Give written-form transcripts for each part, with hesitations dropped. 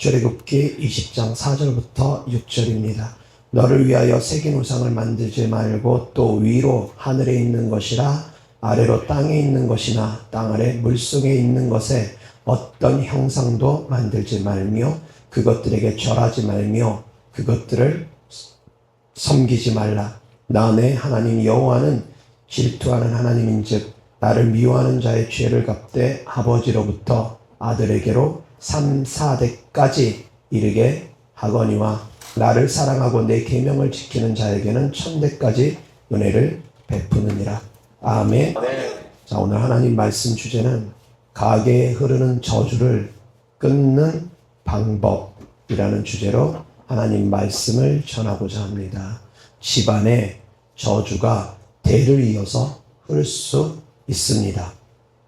출애굽기 20장 4절부터 6절입니다. 너를 위하여 새긴 우상을 만들지 말고 또 위로 하늘에 있는 것이라 아래로 땅에 있는 것이나 땅 아래 물속에 있는 것에 어떤 형상도 만들지 말며 그것들에게 절하지 말며 그것들을 섬기지 말라. 나 내 하나님 여호와는 질투하는 하나님인즉 나를 미워하는 자의 죄를 갚되 아버지로부터 아들에게로 3, 4대까지 이르게 하거니와 나를 사랑하고 내 계명을 지키는 자에게는 1000대까지 은혜를 베푸느니라. 아멘. 자, 오늘 하나님 말씀 주제는 가게에 흐르는 저주를 끊는 방법이라는 주제로 하나님 말씀을 전하고자 합니다. 집안에 저주가 대를 이어서 흐를 수 있습니다.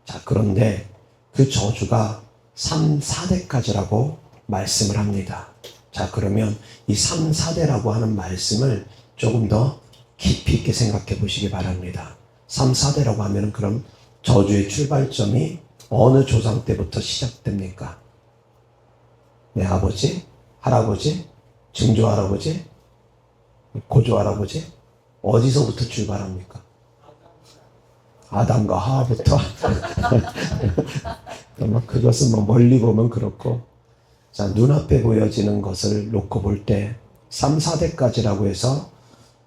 자, 그런데 그 저주가 3, 4대까지라고 말씀을 합니다. 자, 그러면 이 3, 4대라고 하는 말씀을 조금 더 깊이 있게 생각해 보시기 바랍니다. 3, 4대라고 하면 그럼 저주의 출발점이 어느 조상 때부터 시작됩니까? 내 아버지, 할아버지, 증조할아버지, 고조할아버지? 어디서부터 출발합니까? 아담과 하와부터. 그것은 멀리 보면 그렇고, 자, 눈앞에 보여지는 것을 놓고 볼 때 3, 4대까지라고 해서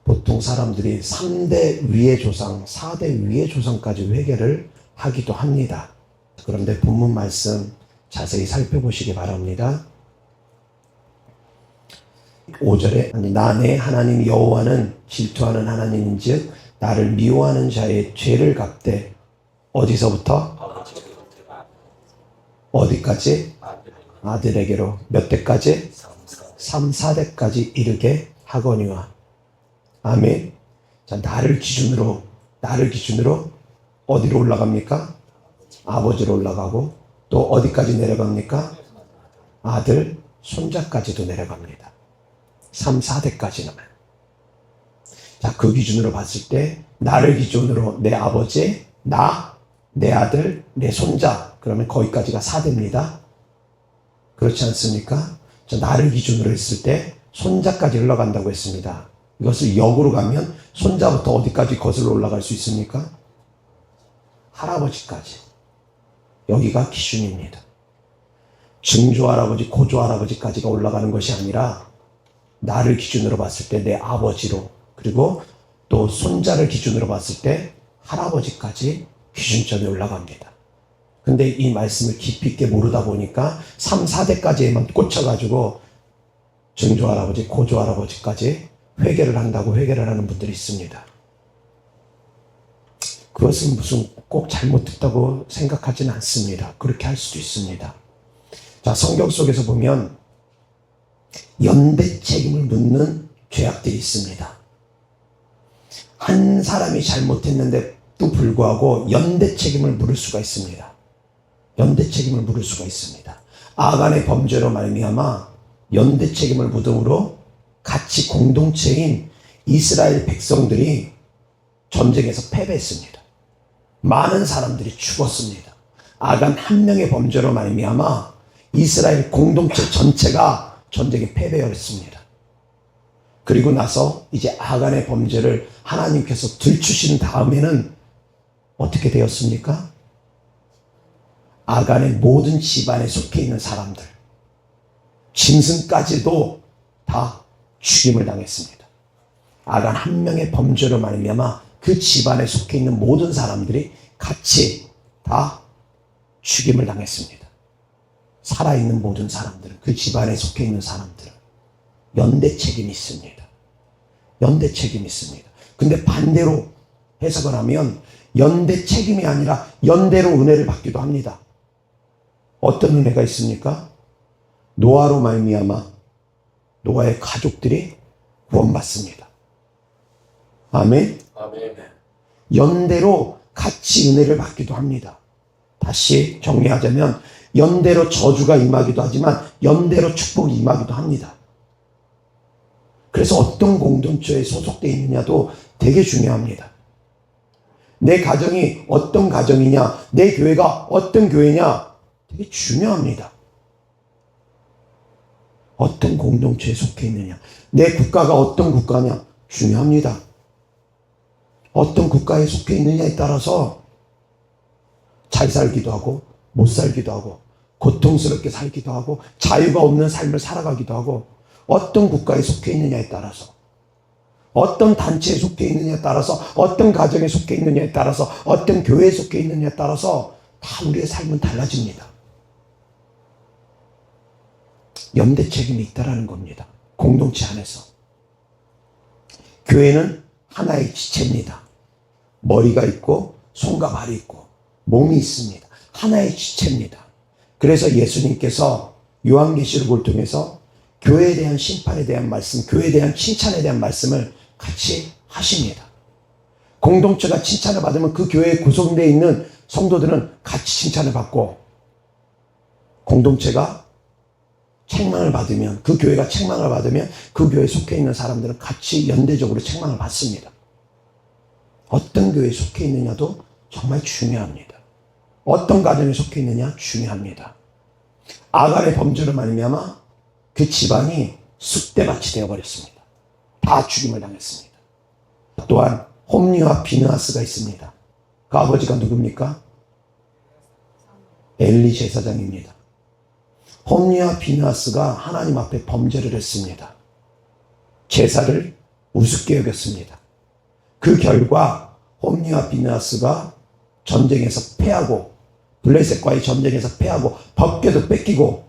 보통 사람들이 3대 위의 조상, 4대 위의 조상까지 회개를 하기도 합니다. 그런데 본문 말씀 자세히 살펴보시기 바랍니다. 5절에 나 내 하나님 여호와는 질투하는 하나님인즉 나를 미워하는 자의 죄를 갚되 어디서부터? 어디까지? 아들에게로. 몇 대까지? 3, 4대까지 이르게 하거니와. 아멘. 자, 나를 기준으로 어디로 올라갑니까? 아버지로 올라가고 또 어디까지 내려갑니까? 아들, 손자까지도 내려갑니다. 3, 4대까지는. 자, 그 기준으로 봤을 때 나를 기준으로 내 아버지, 나, 내 아들, 내 손자, 그러면 거기까지가 4대입니다. 그렇지 않습니까? 자, 나를 기준으로 했을 때 손자까지 흘러간다고 했습니다. 이것을 역으로 가면 손자부터 어디까지 거슬러 올라갈 수 있습니까? 할아버지까지. 여기가 기준입니다. 증조할아버지, 고조할아버지까지가 올라가는 것이 아니라 나를 기준으로 봤을 때 내 아버지로, 그리고 또 손자를 기준으로 봤을 때 할아버지까지 기준점이 올라갑니다. 근데 이 말씀을 깊이 있게 모르다 보니까 3, 4대까지에만 꽂혀가지고 증조할아버지, 고조할아버지까지 회개를 한다고 회개를 하는 분들이 있습니다. 그것은 무슨 꼭 잘못했다고 생각하지는 않습니다. 그렇게 할 수도 있습니다. 자, 성경 속에서 보면 연대 책임을 묻는 죄악들이 있습니다. 한 사람이 잘못했는데도 불구하고 연대 책임을 물을 수가 있습니다. 연대 책임을 물을 수가 있습니다. 아간의 범죄로 말미암아 연대 책임을 묻음으로 같이 공동체인 이스라엘 백성들이 전쟁에서 패배했습니다. 많은 사람들이 죽었습니다. 아간 한 명의 범죄로 말미암아 이스라엘 공동체 전체가 전쟁에 패배했습니다. 그리고 나서 이제 아간의 범죄를 하나님께서 들추신 다음에는 어떻게 되었습니까? 아간의 모든 집안에 속해 있는 사람들, 짐승까지도 다 죽임을 당했습니다. 아간 한 명의 범죄로 말미암아 그 집안에 속해 있는 모든 사람들이 같이 다 죽임을 당했습니다. 살아있는 모든 사람들은, 그 집안에 속해 있는 사람들은 연대 책임이 있습니다. 연대 책임이 있습니다. 근데 반대로 해석을 하면 연대 책임이 아니라 연대로 은혜를 받기도 합니다. 어떤 은혜가 있습니까? 노아로 말미암아 노아의 가족들이 구원받습니다. 아멘. 아멘. 연대로 같이 은혜를 받기도 합니다. 다시 정리하자면 연대로 저주가 임하기도 하지만 연대로 축복이 임하기도 합니다. 그래서 어떤 공동체에 소속되어 있느냐도 되게 중요합니다. 내 가정이 어떤 가정이냐, 내 교회가 어떤 교회냐 되게 중요합니다. 어떤 공동체에 속해 있느냐. 내 국가가 어떤 국가냐 중요합니다. 어떤 국가에 속해 있느냐에 따라서 잘 살기도 하고 못 살기도 하고 고통스럽게 살기도 하고 자유가 없는 삶을 살아가기도 하고 어떤 국가에 속해 있느냐에 따라서 어떤 단체에 속해 있느냐에 따라서 어떤 가정에 속해 있느냐에 따라서 어떤 교회에 속해 있느냐에 따라서 다 우리의 삶은 달라집니다. 연대 책임이 있다라는 겁니다. 공동체 안에서. 교회는 하나의 지체입니다. 머리가 있고 손과 발이 있고 몸이 있습니다. 하나의 지체입니다. 그래서 예수님께서 요한계시록을 통해서 교회에 대한 심판에 대한 말씀, 교회에 대한 칭찬에 대한 말씀을 같이 하십니다. 공동체가 칭찬을 받으면 그 교회에 구성되어 있는 성도들은 같이 칭찬을 받고, 공동체가 책망을 받으면, 그 교회가 책망을 받으면 그 교회에 속해 있는 사람들은 같이 연대적으로 책망을 받습니다. 어떤 교회에 속해 있느냐도 정말 중요합니다. 어떤 가정에 속해 있느냐 중요합니다. 아갈의 범죄로 말미암아 그 집안이 쑥대밭이 되어버렸습니다. 다 죽임을 당했습니다. 또한 홈리와 비느하스가 있습니다. 그 아버지가 누굽니까? 엘리 제사장입니다. 홈리와 비느하스가 하나님 앞에 범죄를 했습니다. 제사를 우습게 여겼습니다. 그 결과 홈리와 비느하스가 전쟁에서 패하고, 블레셋과의 전쟁에서 패하고 법궤도 뺏기고,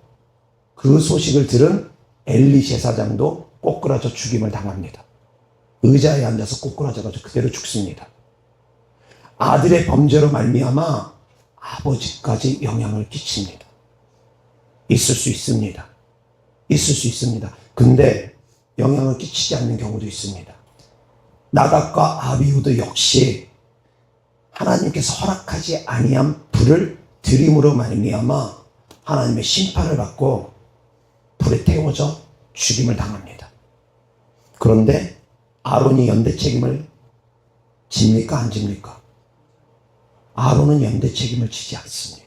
그 소식을 들은 엘리 제사장도 꼬꾸라져 죽임을 당합니다. 의자에 앉아서 꼬꾸라져가지고 그대로 죽습니다. 아들의 범죄로 말미암아 아버지까지 영향을 끼칩니다. 있을 수 있습니다. 있을 수 있습니다. 근데 영향을 끼치지 않는 경우도 있습니다. 나답과 아비후도 역시 하나님께서 허락하지 아니한 불을 들임으로 말미암아 하나님의 심판을 받고 불에 태워져 죽임을 당합니다. 그런데 아론이 연대 책임을 집니까 안 집니까? 아론은 연대 책임을 지지 않습니다.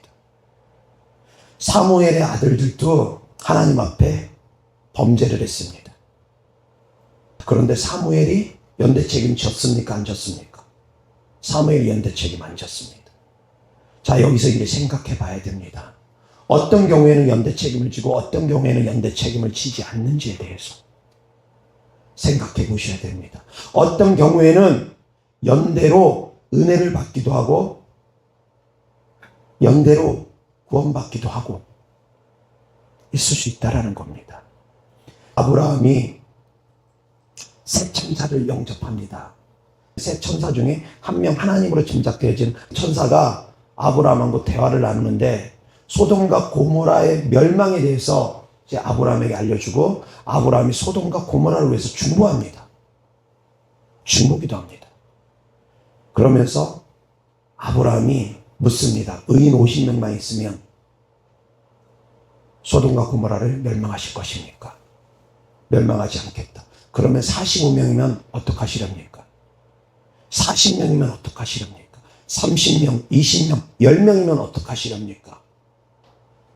사무엘의 아들들도 하나님 앞에 범죄를 했습니다. 그런데 사무엘이 연대 책임 졌습니까 안 졌습니까? 사무엘이 연대 책임 안 졌습니다. 자, 여기서 이제 생각해 봐야 됩니다. 어떤 경우에는 연대 책임을 지고 어떤 경우에는 연대 책임을 지지 않는지에 대해서 생각해 보셔야 됩니다. 어떤 경우에는 연대로 은혜를 받기도 하고 연대로 구원받기도 하고 있을 수 있다라는 겁니다. 아브라함이 새 천사를 영접합니다. 새 천사 중에 한 명, 하나님으로 짐작되어진 천사가 아브라함하고 대화를 나누는데 소돔과 고모라의 멸망에 대해서 이제 아브라함에게 알려주고, 아브라함이 소돔과 고모라를 위해서 중보합니다. 중보기도 합니다. 그러면서 아브라함이 묻습니다. 의인 50명만 있으면 소돔과 고모라를 멸망하실 것입니까? 멸망하지 않겠다. 그러면 45명이면 어떡하시렵니까? 40명이면 어떡하시렵니까? 30명, 20명, 10명이면 어떡하시렵니까?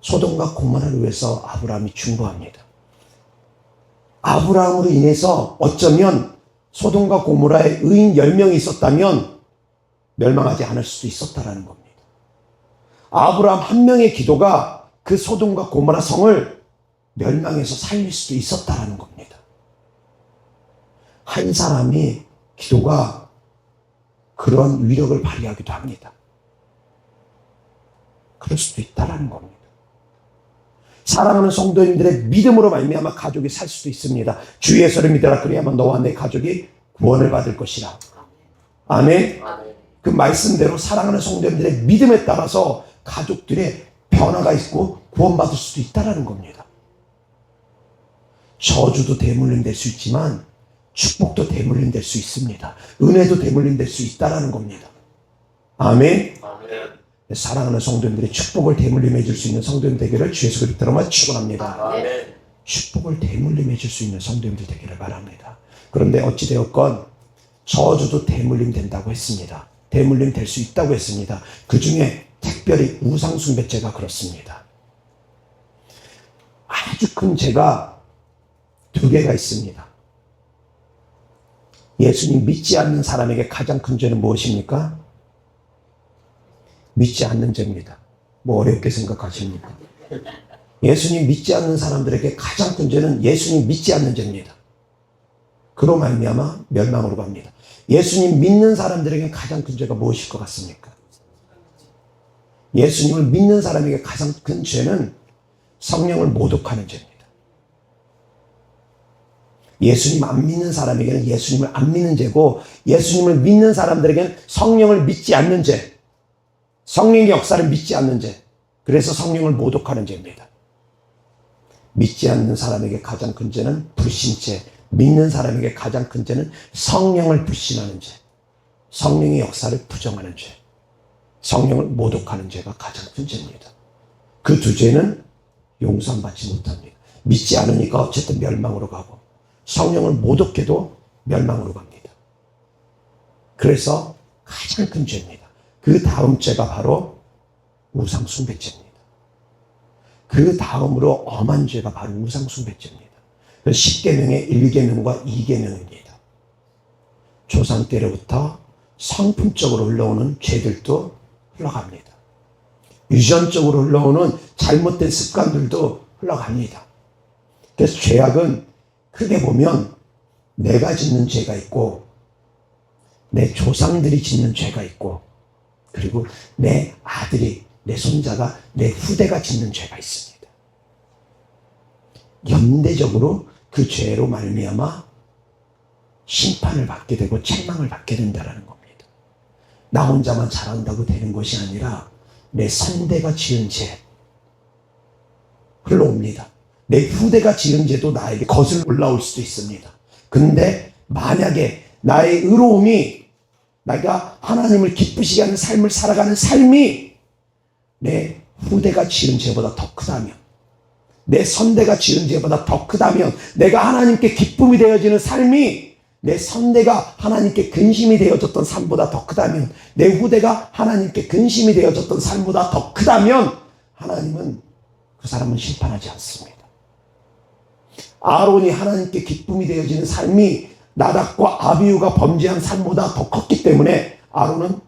소돔과 고모라를 위해서 아브라함이 중보합니다. 아브라함으로 인해서 어쩌면 소돔과 고모라에 의인 10명이 있었다면 멸망하지 않을 수도 있었다라는 겁니다. 아브라함 한 명의 기도가 그 소돔과 고모라 성을 멸망해서 살릴 수도 있었다라는 겁니다. 한 사람이 기도가 그런 위력을 발휘하기도 합니다. 그럴 수도 있다라는 겁니다. 사랑하는 성도님들의 믿음으로 말미암아 가족이 살 수도 있습니다. 주 예수를 믿어라 그래야만 너와 내 가족이 구원을 받을 것이라. 아멘. 그 말씀대로 사랑하는 성도님들의 믿음에 따라서 가족들의 변화가 있고 구원받을 수도 있다라는 겁니다. 저주도 대물림 될 수 있지만 축복도 대물림 될 수 있습니다. 은혜도 대물림 될 수 있다라는 겁니다. 아멘. 사랑하는 성도님들의 축복을 대물림해 줄 수 있는 성도님 되기를 주 예수 그리스도로 축원합니다. 아멘. 축복을 대물림해 줄 수 있는 성도님들 되기를 바랍니다. 그런데 어찌되었건 저주도 대물림 된다고 했습니다. 대물림 될 수 있다고 했습니다. 그 중에 특별히 우상숭배죄가 그렇습니다. 아주 큰 죄가 두 개가 있습니다. 예수님 믿지 않는 사람에게 가장 큰 죄는 무엇입니까? 믿지 않는 죄입니다. 뭐 어렵게 생각하십니까? 예수님 믿지 않는 사람들에게 가장 큰 죄는 예수님 믿지 않는 죄입니다. 그로 말미암아 멸망으로 갑니다. 예수님 믿는 사람들에게 가장 큰 죄가 무엇일 것 같습니까? 예수님을 믿는 사람에게 가장 큰 죄는 성령을 모독하는 죄입니다. 예수님 안 믿는 사람에게는 예수님을 안 믿는 죄고, 예수님을 믿는 사람들에게는 성령을 믿지 않는 죄, 성령의 역사를 믿지 않는 죄, 그래서 성령을 모독하는 죄입니다. 믿지 않는 사람에게 가장 큰 죄는 불신죄, 믿는 사람에게 가장 큰 죄는 성령을 불신하는 죄, 성령의 역사를 부정하는 죄, 성령을 모독하는 죄가 가장 큰 죄입니다. 그 두 죄는 용서받지 못합니다. 믿지 않으니까 어쨌든 멸망으로 가고, 성령을 모독해도 멸망으로 갑니다. 그래서 가장 큰 죄입니다. 그 다음 죄가 바로 우상숭배죄입니다. 그 다음으로 엄한 죄가 바로 우상숭배죄입니다. 10계명의 1계명과 2계명입니다. 조상 때로부터 성품적으로 흘러오는 죄들도 흘러갑니다. 유전적으로 흘러오는 잘못된 습관들도 흘러갑니다. 그래서 죄악은 크게 보면 내가 짓는 죄가 있고, 내 조상들이 짓는 죄가 있고, 그리고 내 아들이, 내 손자가, 내 후대가 짓는 죄가 있습니다. 연대적으로 그 죄로 말미암아 심판을 받게 되고 책망을 받게 된다는 겁니다. 나 혼자만 잘한다고 되는 것이 아니라 내 선대가 지은 죄 흘러옵니다. 내 후대가 지은 죄도 나에게 거슬러 올라올 수도 있습니다. 근데 만약에 나의 의로움이, 내가 하나님을 기쁘시게 하는 삶을 살아가는 삶이 내 후대가 지은 죄보다 더 크다면, 내 선대가 지은 죄보다 더 크다면, 내가 하나님께 기쁨이 되어지는 삶이 내 선대가 하나님께 근심이 되어졌던 삶보다 더 크다면, 내 후대가 하나님께 근심이 되어졌던 삶보다 더 크다면, 하나님은 그 사람은 심판하지 않습니다. 아론이 하나님께 기쁨이 되어지는 삶이 나답과 아비후가 범죄한 삶보다 더 컸기 때문에 아론은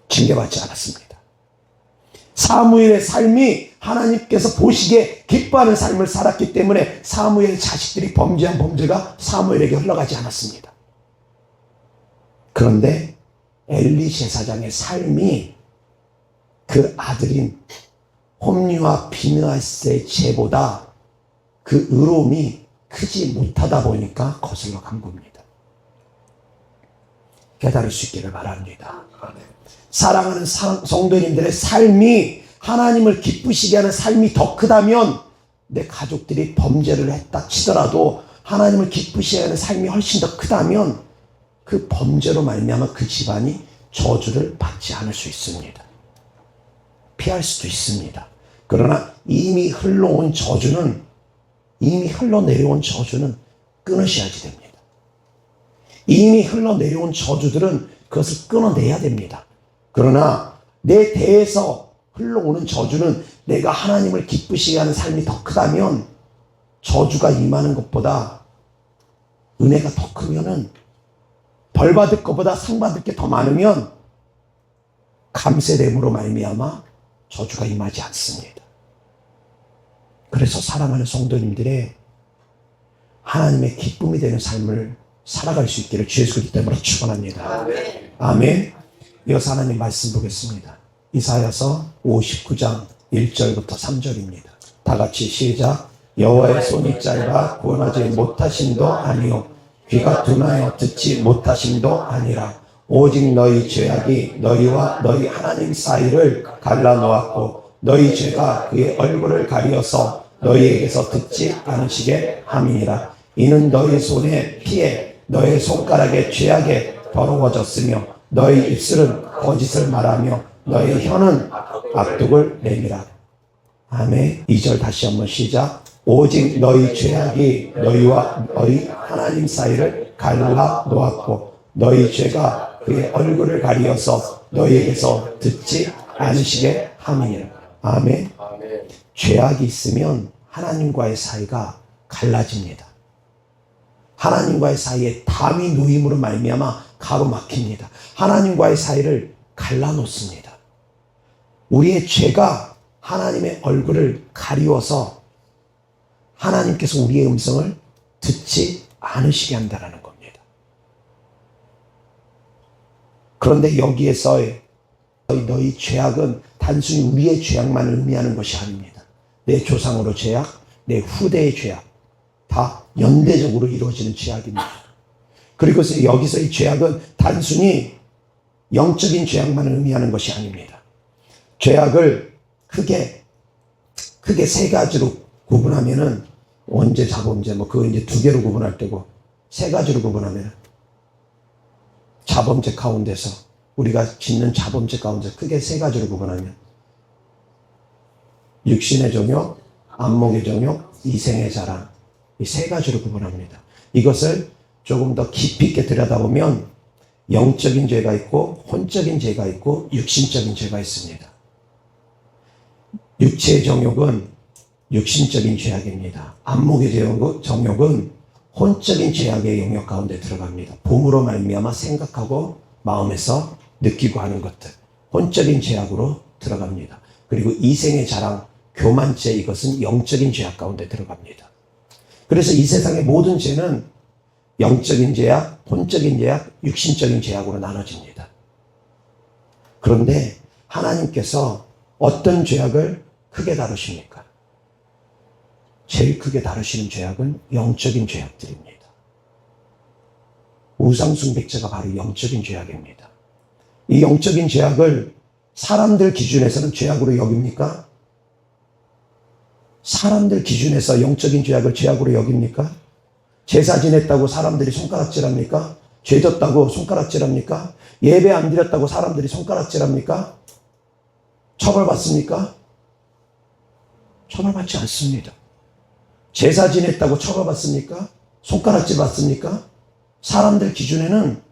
징계받지 않았습니다. 사무엘의 삶이 하나님께서 보시기에 기뻐하는 삶을 살았기 때문에 사무엘 자식들이 범죄한 범죄가 사무엘에게 흘러가지 않았습니다. 그런데 엘리 제사장의 삶이 그 아들인 홈리와 비느하스의 죄보다 그 의로움이 크지 못하다 보니까 거슬러 간 겁니다. 깨달을 수 있기를 바랍니다. 사랑하는 성도님들의 삶이 하나님을 기쁘시게 하는 삶이 더 크다면, 내 가족들이 범죄를 했다 치더라도 하나님을 기쁘시게 하는 삶이 훨씬 더 크다면 그 범죄로 말미암아 그 집안이 저주를 받지 않을 수 있습니다. 피할 수도 있습니다. 그러나 이미 흘러내려온 저주는 끊으셔야지 됩니다. 이미 흘러내려온 저주들은 그것을 끊어내야 됩니다. 그러나 내 대에서 흘러오는 저주는 내가 하나님을 기쁘시게 하는 삶이 더 크다면, 저주가 임하는 것보다 은혜가 더 크면은, 벌 받을 것보다 상 받을 게 더 많으면 감세됨으로 말미암아 저주가 임하지 않습니다. 그래서 사랑하는 성도님들의 하나님의 기쁨이 되는 삶을 살아갈 수 있기를 주 예수 그리스도 이름으로 축원합니다. 아멘. 이어서 하나님 말씀 보겠습니다. 이사야서 59장 1절부터 3절입니다. 다 같이 시작. 여호와의 손이 짧아 구원하지 못하심도 아니요 귀가 둔하여 듣지 못하심도 아니라 오직 너희 죄악이 너희와 너희 하나님 사이를 갈라놓았고 너희 죄가 그의 얼굴을 가리어서 너희에게서 듣지 않으시게 함이니라. 이는 너희 손의 피에 너희 손가락의 죄악에 더러워졌으며 너희 입술은 거짓을 말하며 너희 혀는 악독을 내미라. 아멘. 2절 다시 한번 시작. 오직 너희 죄악이 너희와 너희 하나님 사이를 갈라 놓았고 너희 죄가 그의 얼굴을 가리어서 너희에게서 듣지 않으시게 함이니라. 아멘. 죄악이 있으면 하나님과의 사이가 갈라집니다. 하나님과의 사이에 담이 놓임으로 말미암아 가로막힙니다. 하나님과의 사이를 갈라놓습니다. 우리의 죄가 하나님의 얼굴을 가리워서 하나님께서 우리의 음성을 듣지 않으시게 한다는 겁니다. 그런데 여기에서의 너희 죄악은 단순히 우리의 죄악만을 의미하는 것이 아닙니다. 내 조상으로 죄악, 내 후대의 죄악, 다 연대적으로 이루어지는 죄악입니다. 그리고 여기서의 죄악은 단순히 영적인 죄악만을 의미하는 것이 아닙니다. 죄악을 크게 세 가지로 구분하면은 원죄, 자범죄, 그거 이제 두 개로 구분할 때고, 세 가지로 구분하면 자범죄 가운데서 우리가 짓는 자범죄 가운데 크게 세 가지로 구분하면 육신의 정욕, 안목의 정욕, 이생의 자랑, 이 세 가지로 구분합니다. 이것을 조금 더 깊이 있게 들여다보면 영적인 죄가 있고 혼적인 죄가 있고 육신적인 죄가 있습니다. 육체의 정욕은 육신적인 죄악입니다. 안목의 정욕은 혼적인 죄악의 영역 가운데 들어갑니다. 봄으로 말미암아 생각하고 마음에서 느끼고 하는 것들, 혼적인 죄악으로 들어갑니다. 그리고 이생의 자랑, 교만죄, 이것은 영적인 죄악 가운데 들어갑니다. 그래서 이 세상의 모든 죄는 영적인 죄악, 혼적인 죄악, 육신적인 죄악으로 나눠집니다. 그런데 하나님께서 어떤 죄악을 크게 다루십니까? 제일 크게 다루시는 죄악은 영적인 죄악들입니다. 우상숭배죄가 바로 영적인 죄악입니다. 이 영적인 죄악을 사람들 기준에서는 죄악으로 여깁니까? 사람들 기준에서 영적인 죄악을 죄악으로 여깁니까? 제사 지냈다고 사람들이 손가락질합니까? 죄 졌다고 손가락질합니까? 예배 안 드렸다고 사람들이 손가락질합니까? 처벌받습니까? 처벌받지 않습니다. 제사 지냈다고 처벌받습니까? 손가락질 받습니까? 사람들 기준에는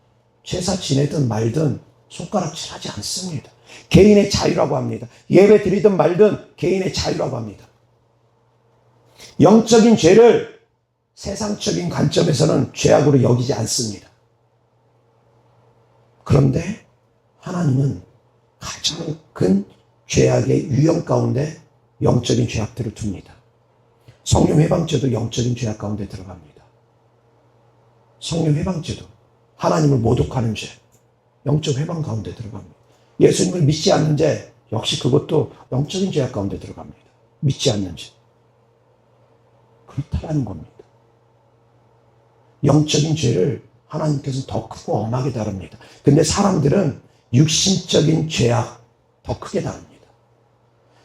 제사 지내든 말든 손가락질 하지 않습니다. 개인의 자유라고 합니다. 예배 드리든 말든 개인의 자유라고 합니다. 영적인 죄를 세상적인 관점에서는 죄악으로 여기지 않습니다. 그런데 하나님은 가장 큰 죄악의 유형 가운데 영적인 죄악들을 둡니다. 성령 회방죄도 영적인 죄악 가운데 들어갑니다. 성령 회방죄도 하나님을 모독하는 죄, 영적 회방 가운데 들어갑니다. 예수님을 믿지 않는 죄, 역시 그것도 영적인 죄악 가운데 들어갑니다. 믿지 않는 죄. 그렇다라는 겁니다. 영적인 죄를 하나님께서는 더 크고 엄하게 다룹니다. 근데 사람들은 육신적인 죄악 더 크게 다룹니다.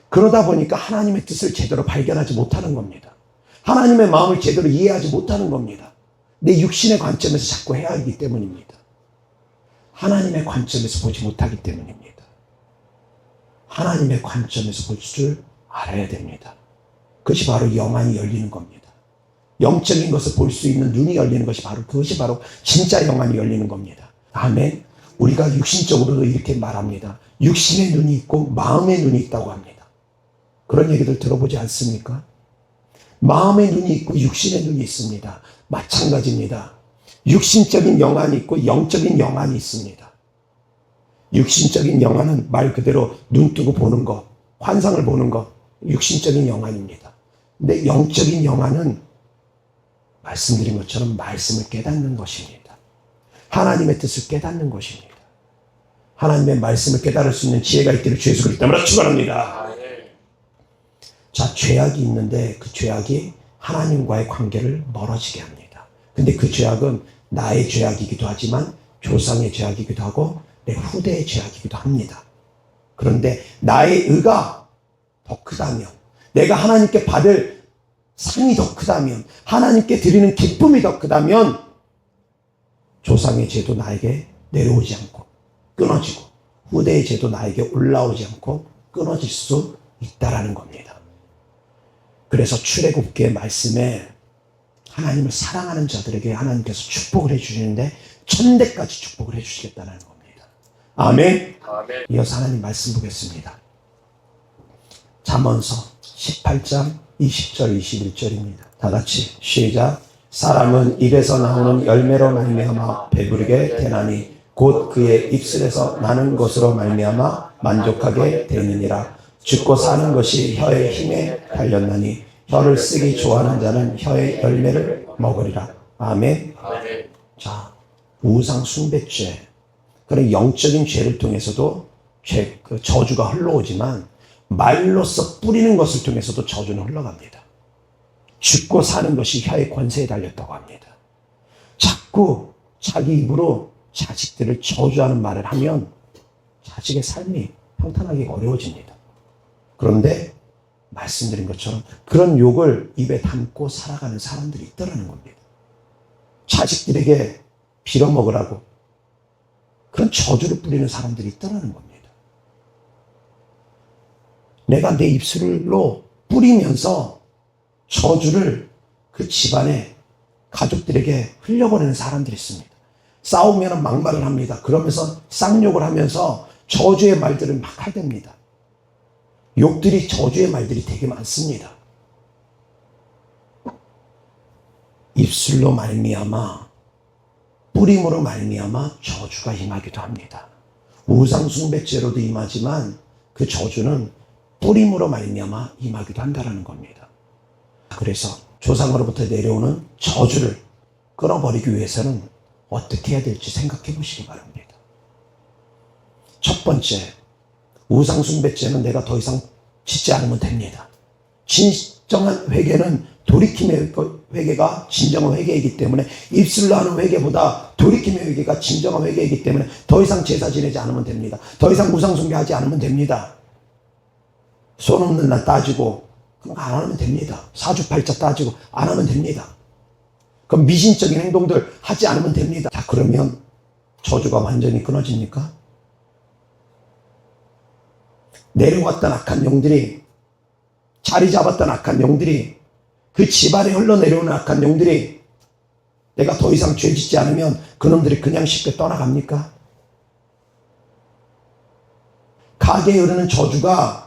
그러다 보니까 하나님의 뜻을 제대로 발견하지 못하는 겁니다. 하나님의 마음을 제대로 이해하지 못하는 겁니다. 내 육신의 관점에서 자꾸 해야 하기 때문입니다. 하나님의 관점에서 보지 못하기 때문입니다. 하나님의 관점에서 볼 줄 알아야 됩니다. 그것이 바로 영안이 열리는 겁니다. 영적인 것을 볼 수 있는 눈이 열리는 것이 그것이 바로 진짜 영안이 열리는 겁니다. 아멘. 우리가 육신적으로도 이렇게 말합니다. 육신의 눈이 있고 마음의 눈이 있다고 합니다. 그런 얘기들 들어보지 않습니까? 마음의 눈이 있고 육신의 눈이 있습니다. 마찬가지입니다. 육신적인 영안이 있고 영적인 영안이 있습니다. 육신적인 영안은 말 그대로 눈 뜨고 보는 것, 환상을 보는 것, 육신적인 영안입니다. 근데 영적인 영안은 말씀드린 것처럼 말씀을 깨닫는 것입니다. 하나님의 뜻을 깨닫는 것입니다. 하나님의 말씀을 깨달을 수 있는 지혜가 있기를 주 예수 그리스도 이름으로 축원합니다. 자, 죄악이 있는데 그 죄악이 하나님과의 관계를 멀어지게 합니다. 근데 그 죄악은 나의 죄악이기도 하지만 조상의 죄악이기도 하고 내 후대의 죄악이기도 합니다. 그런데 나의 의가 더 크다면, 내가 하나님께 받을 상이 더 크다면, 하나님께 드리는 기쁨이 더 크다면 조상의 죄도 나에게 내려오지 않고 끊어지고 후대의 죄도 나에게 올라오지 않고 끊어질 수 있다라는 겁니다. 그래서 출애굽기의 말씀에 하나님을 사랑하는 자들에게 하나님께서 축복을 해주시는데 1000대까지 축복을 해주시겠다는 겁니다. 아멘. 아멘. 이어서 하나님 말씀 보겠습니다. 잠언서 18장 20절 21절입니다. 다 같이 시작. 사람은 입에서 나오는 열매로 말미암아 배부르게 되나니 곧 그의 입술에서 나는 것으로 말미암아 만족하게 되느니라. 죽고 사는 것이 혀의 힘에 달렸나니 혀를 쓰기 좋아하는 자는 혀의 열매를 먹으리라. 아멘. 자, 우상 숭배죄, 그런 영적인 죄를 통해서도 그 저주가 흘러오지만 말로써 뿌리는 것을 통해서도 저주는 흘러갑니다. 죽고 사는 것이 혀의 권세에 달렸다고 합니다. 자꾸 자기 입으로 자식들을 저주하는 말을 하면 자식의 삶이 평탄하기가 어려워집니다. 그런데 말씀드린 것처럼 그런 욕을 입에 담고 살아가는 사람들이 있다는 겁니다. 자식들에게 빌어먹으라고 그런 저주를 뿌리는 사람들이 있다는 겁니다. 내가 내 입술로 뿌리면서 저주를 그 집안에 가족들에게 흘려보내는 사람들이 있습니다. 싸우면 막말을 합니다. 그러면서 쌍욕을 하면서 저주의 말들을 막 할댑니다. 욕들이 저주의 말들이 되게 많습니다. 입술로 말미암아 뿌림으로 말미암아 저주가 임하기도 합니다. 우상숭배죄로도 임하지만 그 저주는 뿌림으로 말미암아 임하기도 한다는 겁니다. 그래서 조상으로부터 내려오는 저주를 끊어버리기 위해서는 어떻게 해야 될지 생각해 보시기 바랍니다. 첫 번째, 우상숭배죄는 내가 더 이상 짓지 않으면 됩니다. 진정한 회개는 돌이킴의 회개가 진정한 회개이기 때문에 입술로 하는 회개보다 돌이킴의 회개가 진정한 회개이기 때문에 더 이상 제사 지내지 않으면 됩니다. 더 이상 우상숭배하지 않으면 됩니다. 손 없는 날 따지고 그럼 안 하면 됩니다. 사주팔자 따지고 안 하면 됩니다. 그럼 미신적인 행동들 하지 않으면 됩니다. 자, 그러면 저주가 완전히 끊어집니까? 내려왔던 악한 영들이, 자리 잡았던 악한 영들이, 그 집안에 흘러내려오는 악한 영들이 내가 더 이상 죄 짓지 않으면 그놈들이 그냥 쉽게 떠나갑니까? 가게에 흐르는 저주가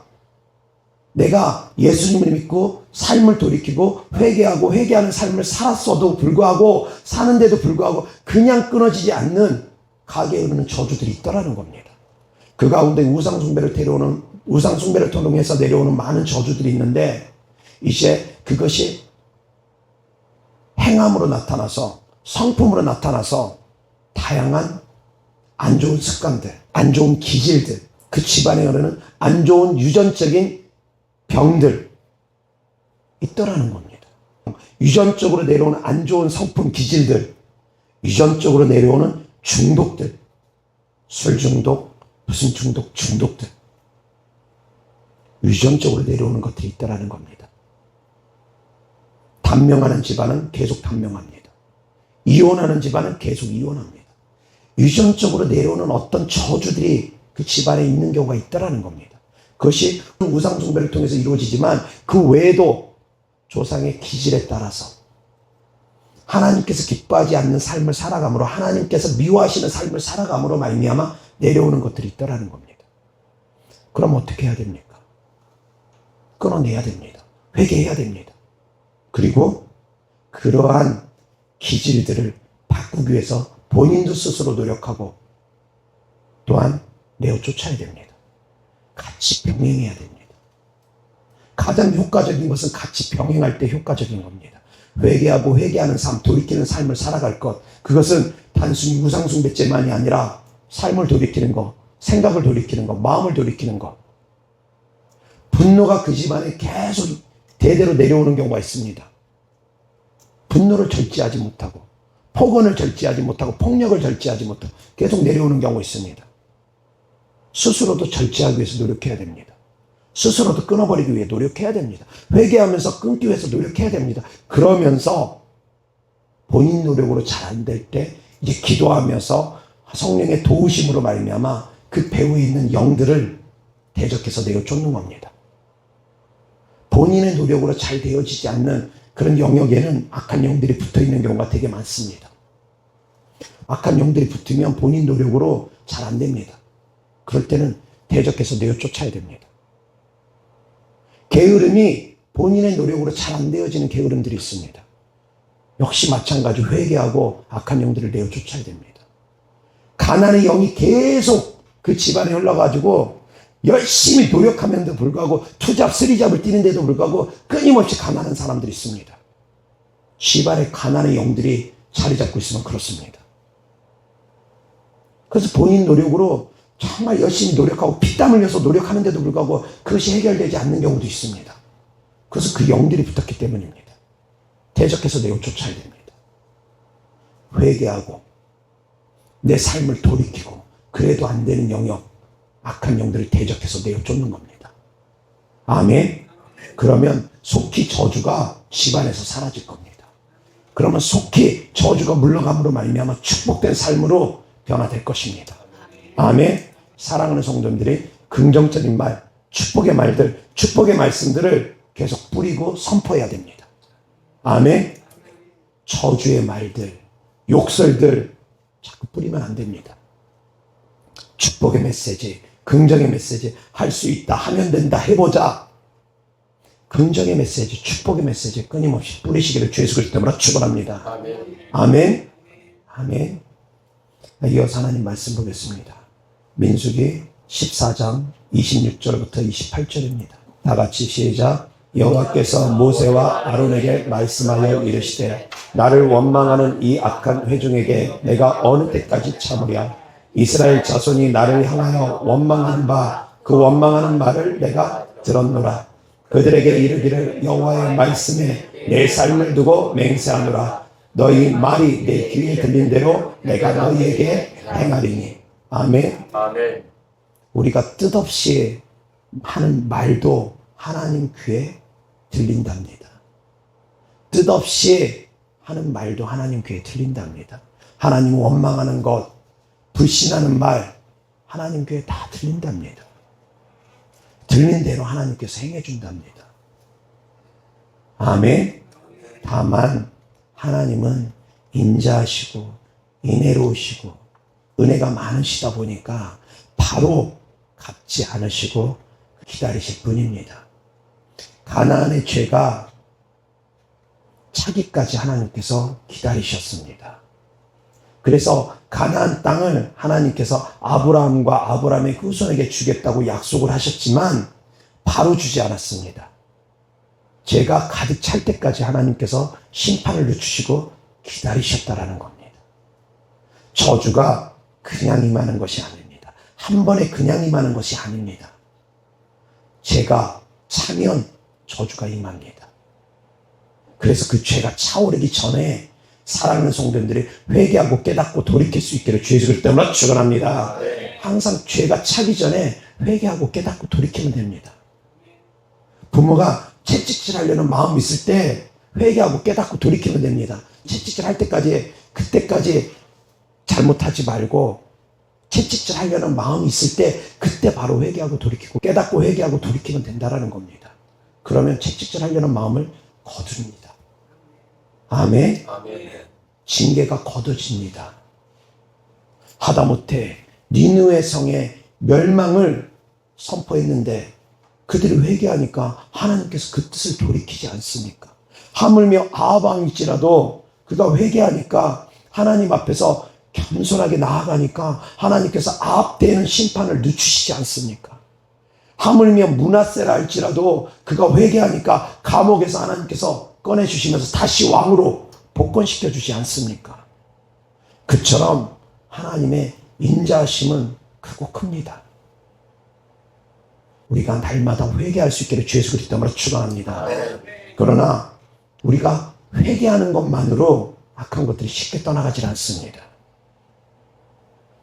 내가 예수님을 믿고 삶을 돌이키고 회개하고 회개하는 삶을 살았어도 불구하고, 사는데도 불구하고 그냥 끊어지지 않는 가게에 흐르는 저주들이 있더라는 겁니다. 그 가운데 우상숭배를 통해서 내려오는 많은 저주들이 있는데, 이제 그것이 행함으로 나타나서, 성품으로 나타나서 다양한 안 좋은 습관들, 안 좋은 기질들, 그 집안에 흐르는 안 좋은 유전적인 병들 있더라는 겁니다. 유전적으로 내려오는 안 좋은 성품 기질들, 유전적으로 내려오는 중독들, 술 중독, 무슨 중독, 중독들, 유전적으로 내려오는 것들이 있다라는 겁니다. 단명하는 집안은 계속 단명합니다. 이혼하는 집안은 계속 이혼합니다. 유전적으로 내려오는 어떤 저주들이 그 집안에 있는 경우가 있다라는 겁니다. 그것이 우상숭배를 통해서 이루어지지만 그 외에도 조상의 기질에 따라서 하나님께서 기뻐하지 않는 삶을 살아감으로, 하나님께서 미워하시는 삶을 살아감으로 말미암아 내려오는 것들이 있다라는 겁니다. 그럼 어떻게 해야 됩니까? 끊어내야 됩니다. 회개해야 됩니다. 그리고 그러한 기질들을 바꾸기 위해서 본인도 스스로 노력하고 또한 내어 쫓아야 됩니다. 같이 병행해야 됩니다. 가장 효과적인 것은 같이 병행할 때 효과적인 겁니다. 회개하고 회개하는 삶, 돌이키는 삶을 살아갈 것, 그것은 단순히 우상숭배죄만이 아니라 삶을 돌이키는 것, 생각을 돌이키는 것, 마음을 돌이키는 것. 분노가 그 집안에 계속 대대로 내려오는 경우가 있습니다. 분노를 절제하지 못하고, 폭언을 절제하지 못하고, 폭력을 절제하지 못하고 계속 내려오는 경우가 있습니다. 스스로도 절제하기 위해서 노력해야 됩니다. 스스로도 끊어버리기 위해 노력해야 됩니다. 회개하면서 끊기 위해서 노력해야 됩니다. 그러면서 본인 노력으로 잘 안 될 때 이제 기도하면서 성령의 도우심으로 말미암아 그 배후에 있는 영들을 대적해서 내어 쫓는 겁니다. 본인의 노력으로 잘 되어지지 않는 그런 영역에는 악한 영들이 붙어있는 경우가 되게 많습니다. 악한 영들이 붙으면 본인 노력으로 잘 안 됩니다. 그럴 때는 대적해서 내어 쫓아야 됩니다. 게으름이 본인의 노력으로 잘 안 되어지는 게으름들이 있습니다. 역시 마찬가지로 회개하고 악한 영들을 내어 쫓아야 됩니다. 가난의 영이 계속 그 집안에 흘러가지고 열심히 노력하면도 불구하고 투잡, 쓰리잡을 뛰는데도 불구하고 끊임없이 가난한 사람들이 있습니다. 집안에 가난의 영들이 자리 잡고 있으면 그렇습니다. 그래서 본인 노력으로 정말 열심히 노력하고 피땀 흘려서 노력하는데도 불구하고 그것이 해결되지 않는 경우도 있습니다. 그래서 그 영들이 붙었기 때문입니다. 대적해서 내어 쫓아야 됩니다. 회개하고 내 삶을 돌이키고 그래도 안 되는 영역, 악한 영들을 대적해서 내어 쫓는 겁니다. 아멘. 그러면 속히 저주가 집안에서 사라질 겁니다. 그러면 속히 저주가 물러감으로 말미암아 축복된 삶으로 변화될 것입니다. 아멘. 사랑하는 성도님들이 긍정적인 말, 축복의 말들, 축복의 말씀들을 계속 뿌리고 선포해야 됩니다. 아멘. 저주의 말들, 욕설들 자꾸 뿌리면 안 됩니다. 축복의 메시지, 긍정의 메시지, 할 수 있다, 하면 된다, 해보자. 긍정의 메시지, 축복의 메시지 끊임없이 뿌리시기를 주 예수 그리스도 이름으로 축원합니다. 아멘. 아멘. 아멘. 이어서 하나님 말씀 보겠습니다. 민수기 14장 26절부터 28절입니다. 다 같이 시작. 여호와께서 모세와 아론에게 말씀하여 이르시되 나를 원망하는 이 악한 회중에게 내가 어느 때까지 참으랴. 이스라엘 자손이 나를 향하여 원망하는 바 그 원망하는 말을 내가 들었노라. 그들에게 이르기를 여호와의 말씀에 내 삶을 두고 맹세하노라. 너희 말이 내 귀에 들린 대로 내가 너희에게 행하리니. 아멘. 아멘. 우리가 뜻없이 하는 말도 하나님 귀에 들린답니다. 뜻없이 하는 말도 하나님 귀에 들린답니다. 하나님 원망하는 것, 불신하는 말 하나님 귀에 다 들린답니다. 들린 대로 하나님께서 행해준답니다. 아멘. 다만 하나님은 인자하시고 인애로우시고 은혜가 많으시다 보니까 바로 갚지 않으시고 기다리실 뿐입니다. 가나안의 죄가 차기까지 하나님께서 기다리셨습니다. 그래서 가나안 땅을 하나님께서 아브라함과 아브라함의 후손에게 주겠다고 약속을 하셨지만 바로 주지 않았습니다. 죄가 가득 찰 때까지 하나님께서 심판을 늦추시고 기다리셨다라는 겁니다. 저주가 그냥 임하는 것이 아닙니다. 한 번에 그냥 임하는 것이 아닙니다. 죄가 차면 저주가 임합니다. 그래서 그 죄가 차오르기 전에 사랑하는 성도님들이 회개하고 깨닫고 돌이킬 수 있기를 주 예수 그리스도 이름으로 축원합니다. 항상 죄가 차기 전에 회개하고 깨닫고 돌이키면 됩니다. 부모가 채찍질하려는 마음이 있을 때 회개하고 깨닫고 돌이키면 됩니다. 채찍질할 때까지 그때까지 잘못하지 말고 채찍질하려는 마음이 있을 때 그때 바로 회개하고 돌이키고 깨닫고 회개하고 돌이키면 된다라는 겁니다. 그러면 채찍질하려는 마음을 거두립니다. 아멘. 아멘. 징계가 거둬집니다. 하다못해 니느웨 성의 멸망을 선포했는데 그들이 회개하니까 하나님께서 그 뜻을 돌이키지 않습니까? 하물며 아합 왕일지라도 그가 회개하니까 하나님 앞에서 겸손하게 나아가니까 하나님께서 아합 때에는 심판을 늦추시지 않습니까? 하물며 므낫세라 할지라도 그가 회개하니까 감옥에서 하나님께서 꺼내주시면서 다시 왕으로 복권시켜 주지 않습니까? 그처럼 하나님의 인자하심은 크고 큽니다. 우리가 날마다 회개할 수 있기를 주 예수 그리스도 이름으로 축원합니다. 그러나 우리가 회개하는 것만으로 악한 것들이 쉽게 떠나가질 않습니다.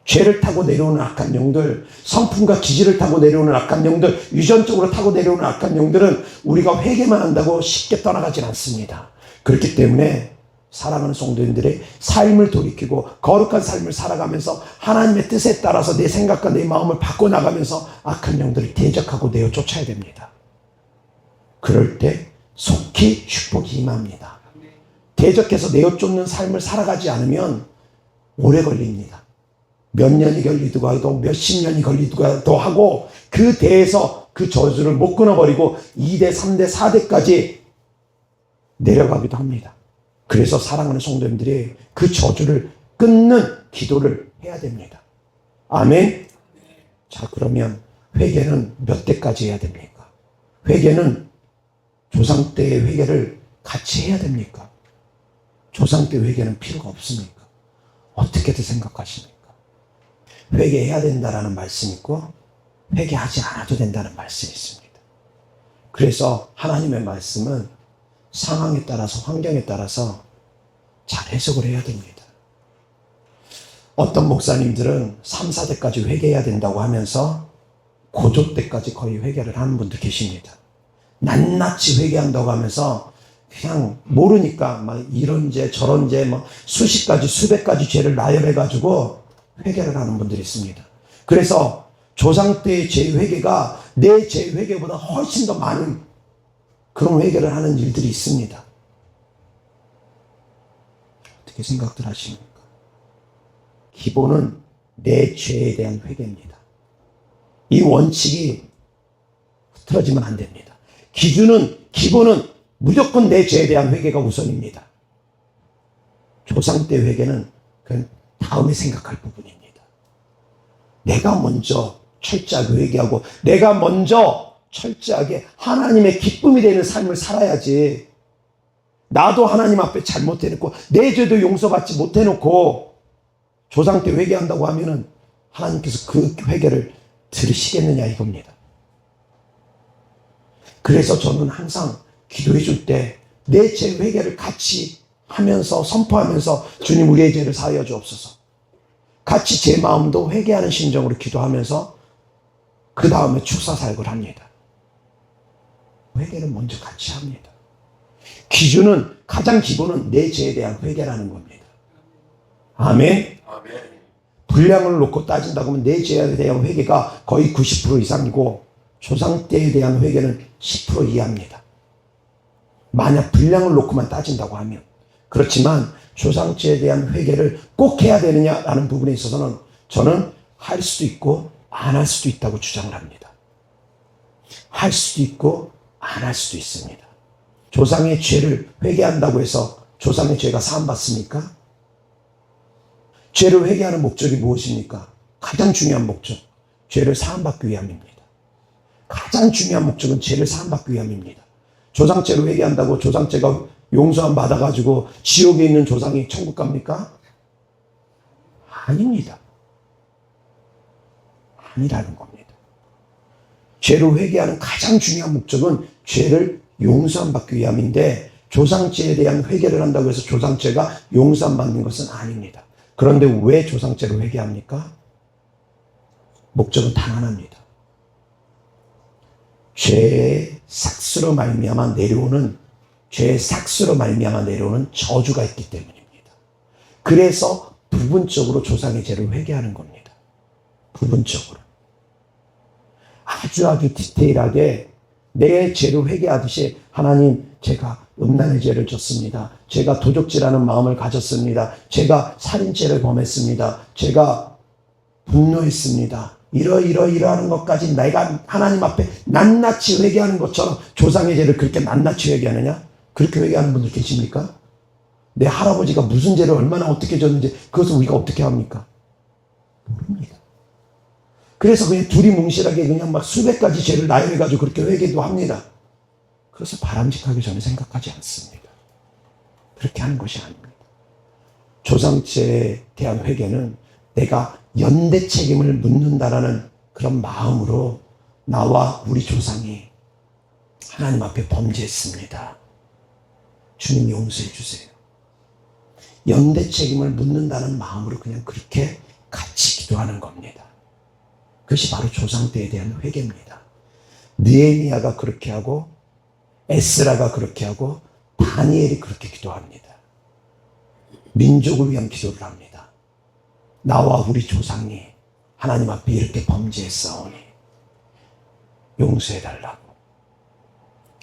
죄를 타고 내려오는 악한 영들, 성품과 기질을 타고 내려오는 악한 영들, 유전적으로 타고 내려오는 악한 영들은 우리가 회개만 한다고 쉽게 떠나가질 않습니다. 그렇기 때문에 사랑하는 성도님들의 삶을 돌이키고 거룩한 삶을 살아가면서 하나님의 뜻에 따라서 내 생각과 내 마음을 바꿔나가면서 악한 영들을 대적하고 내어 쫓아야 됩니다. 그럴 때 속히 축복이 임합니다. 대적해서 내어 쫓는 삶을 살아가지 않으면 오래 걸립니다. 몇 년이 걸리기도 하고 몇십 년이 걸리기도 하고 그 대에서 그 저주를 못 끊어버리고 2대, 3대, 4대까지 내려가기도 합니다. 그래서 사랑하는 성도님들이 그 저주를 끊는 기도를 해야 됩니다. 아멘. 자, 그러면 회개는 몇 대까지 해야 됩니까? 회개는 조상 때의 회개를 같이 해야 됩니까? 조상 때 회개는 필요가 없습니까? 어떻게들 생각하십니까? 회개해야 된다라는 말씀이 있고 회개하지 않아도 된다는 말씀이 있습니다. 그래서 하나님의 말씀은 상황에 따라서, 환경에 따라서 잘 해석을 해야 됩니다. 어떤 목사님들은 3, 4대까지 회개해야 된다고 하면서 고조 때까지 거의 회개를 하는 분도 계십니다. 낱낱이 회개한다고 하면서 그냥 모르니까 막 이런 죄 저런 죄 뭐 수십 가지 수백 가지 죄를 나열해가지고 회개를 하는 분들이 있습니다. 그래서 조상 때의 죄 회개가 내 죄 회개보다 훨씬 더 많은 그런 회개를 하는 일들이 있습니다. 어떻게 생각들 하십니까? 기본은 내 죄에 대한 회개입니다. 이 원칙이 흐트러지면 안 됩니다. 기본은 무조건 내 죄에 대한 회개가 우선입니다. 조상 때 회개는 그건 다음에 생각할 부분입니다. 내가 먼저 철저하게 회개하고 내가 먼저 철저하게 하나님의 기쁨이 되는 삶을 살아야지. 나도 하나님 앞에 잘못해놓고 내 죄도 용서받지 못해놓고 조상 때 회개한다고 하면은 하나님께서 그 회개를 들으시겠느냐 이겁니다. 그래서 저는 항상 기도해 줄 때 내 죄 회개를 같이 하면서 선포하면서 주님 우리의 죄를 사하여 주옵소서. 같이 제 마음도 회개하는 심정으로 기도하면서 그 다음에 축사사역을 합니다. 회개는 먼저 같이 합니다. 가장 기본은 내 죄에 대한 회개라는 겁니다. 아멘. 분량을 놓고 따진다고 하면 내 죄에 대한 회개가 거의 90% 이상이고 조상 때에 대한 회개는 10% 이하입니다. 만약 분량을 놓고만 따진다고 하면. 그렇지만 조상죄에 대한 회개를 꼭 해야 되느냐라는 부분에 있어서는 저는 할 수도 있고 안 할 수도 있다고 주장을 합니다. 할 수도 있고 안 할 수도 있습니다. 조상의 죄를 회개한다고 해서 조상의 죄가 사함받습니까? 죄를 회개하는 목적이 무엇입니까? 가장 중요한 목적, 죄를 사함받기 위함입니다. 가장 중요한 목적은 죄를 사함받기 위함입니다. 조상죄로 회개한다고 조상죄가 용서함 받아가지고 지옥에 있는 조상이 천국 갑니까? 아닙니다. 아니라는 겁니다. 죄로 회개하는 가장 중요한 목적은 죄를 용서함 받기 위함인데 조상죄에 대한 회개를 한다고 해서 조상죄가 용서함 받는 것은 아닙니다. 그런데 왜 조상죄로 회개합니까? 목적은 단 하나입니다. 죄의 삭스로 말미암아 내려오는 저주가 있기 때문입니다. 그래서 부분적으로 조상의 죄를 회개하는 겁니다. 부분적으로. 아주 디테일하게 내 죄를 회개하듯이 하나님 제가 음란의 죄를 졌습니다. 제가 도적질하는 마음을 가졌습니다. 제가 살인죄를 범했습니다. 제가 분노했습니다. 이러하는 것까지 내가 하나님 앞에 낱낱이 회개하는 것처럼 조상의 죄를 그렇게 낱낱이 회개하느냐? 그렇게 회개하는 분들 계십니까? 내 할아버지가 무슨 죄를 얼마나 어떻게 졌는지 그것을 우리가 어떻게 합니까? 모릅니다. 그래서 그냥 둘이 뭉실하게 그냥 막 수백 가지 죄를 나열해가지고 그렇게 회개도 합니다. 그래서 바람직하게 저는 생각하지 않습니다. 그렇게 하는 것이 아닙니다. 조상죄에 대한 회개는 내가 연대 책임을 묻는다라는 그런 마음으로 나와 우리 조상이 하나님 앞에 범죄했습니다. 주님 용서해 주세요. 연대 책임을 묻는다는 마음으로 그냥 그렇게 같이 기도하는 겁니다. 그것이 바로 조상 때에 대한 회개입니다. 느헤미야가 그렇게 하고 에스라가 그렇게 하고 다니엘이 그렇게 기도합니다. 민족을 위한 기도를 합니다. 나와 우리 조상이 하나님 앞에 이렇게 범죄했사오니 용서해달라고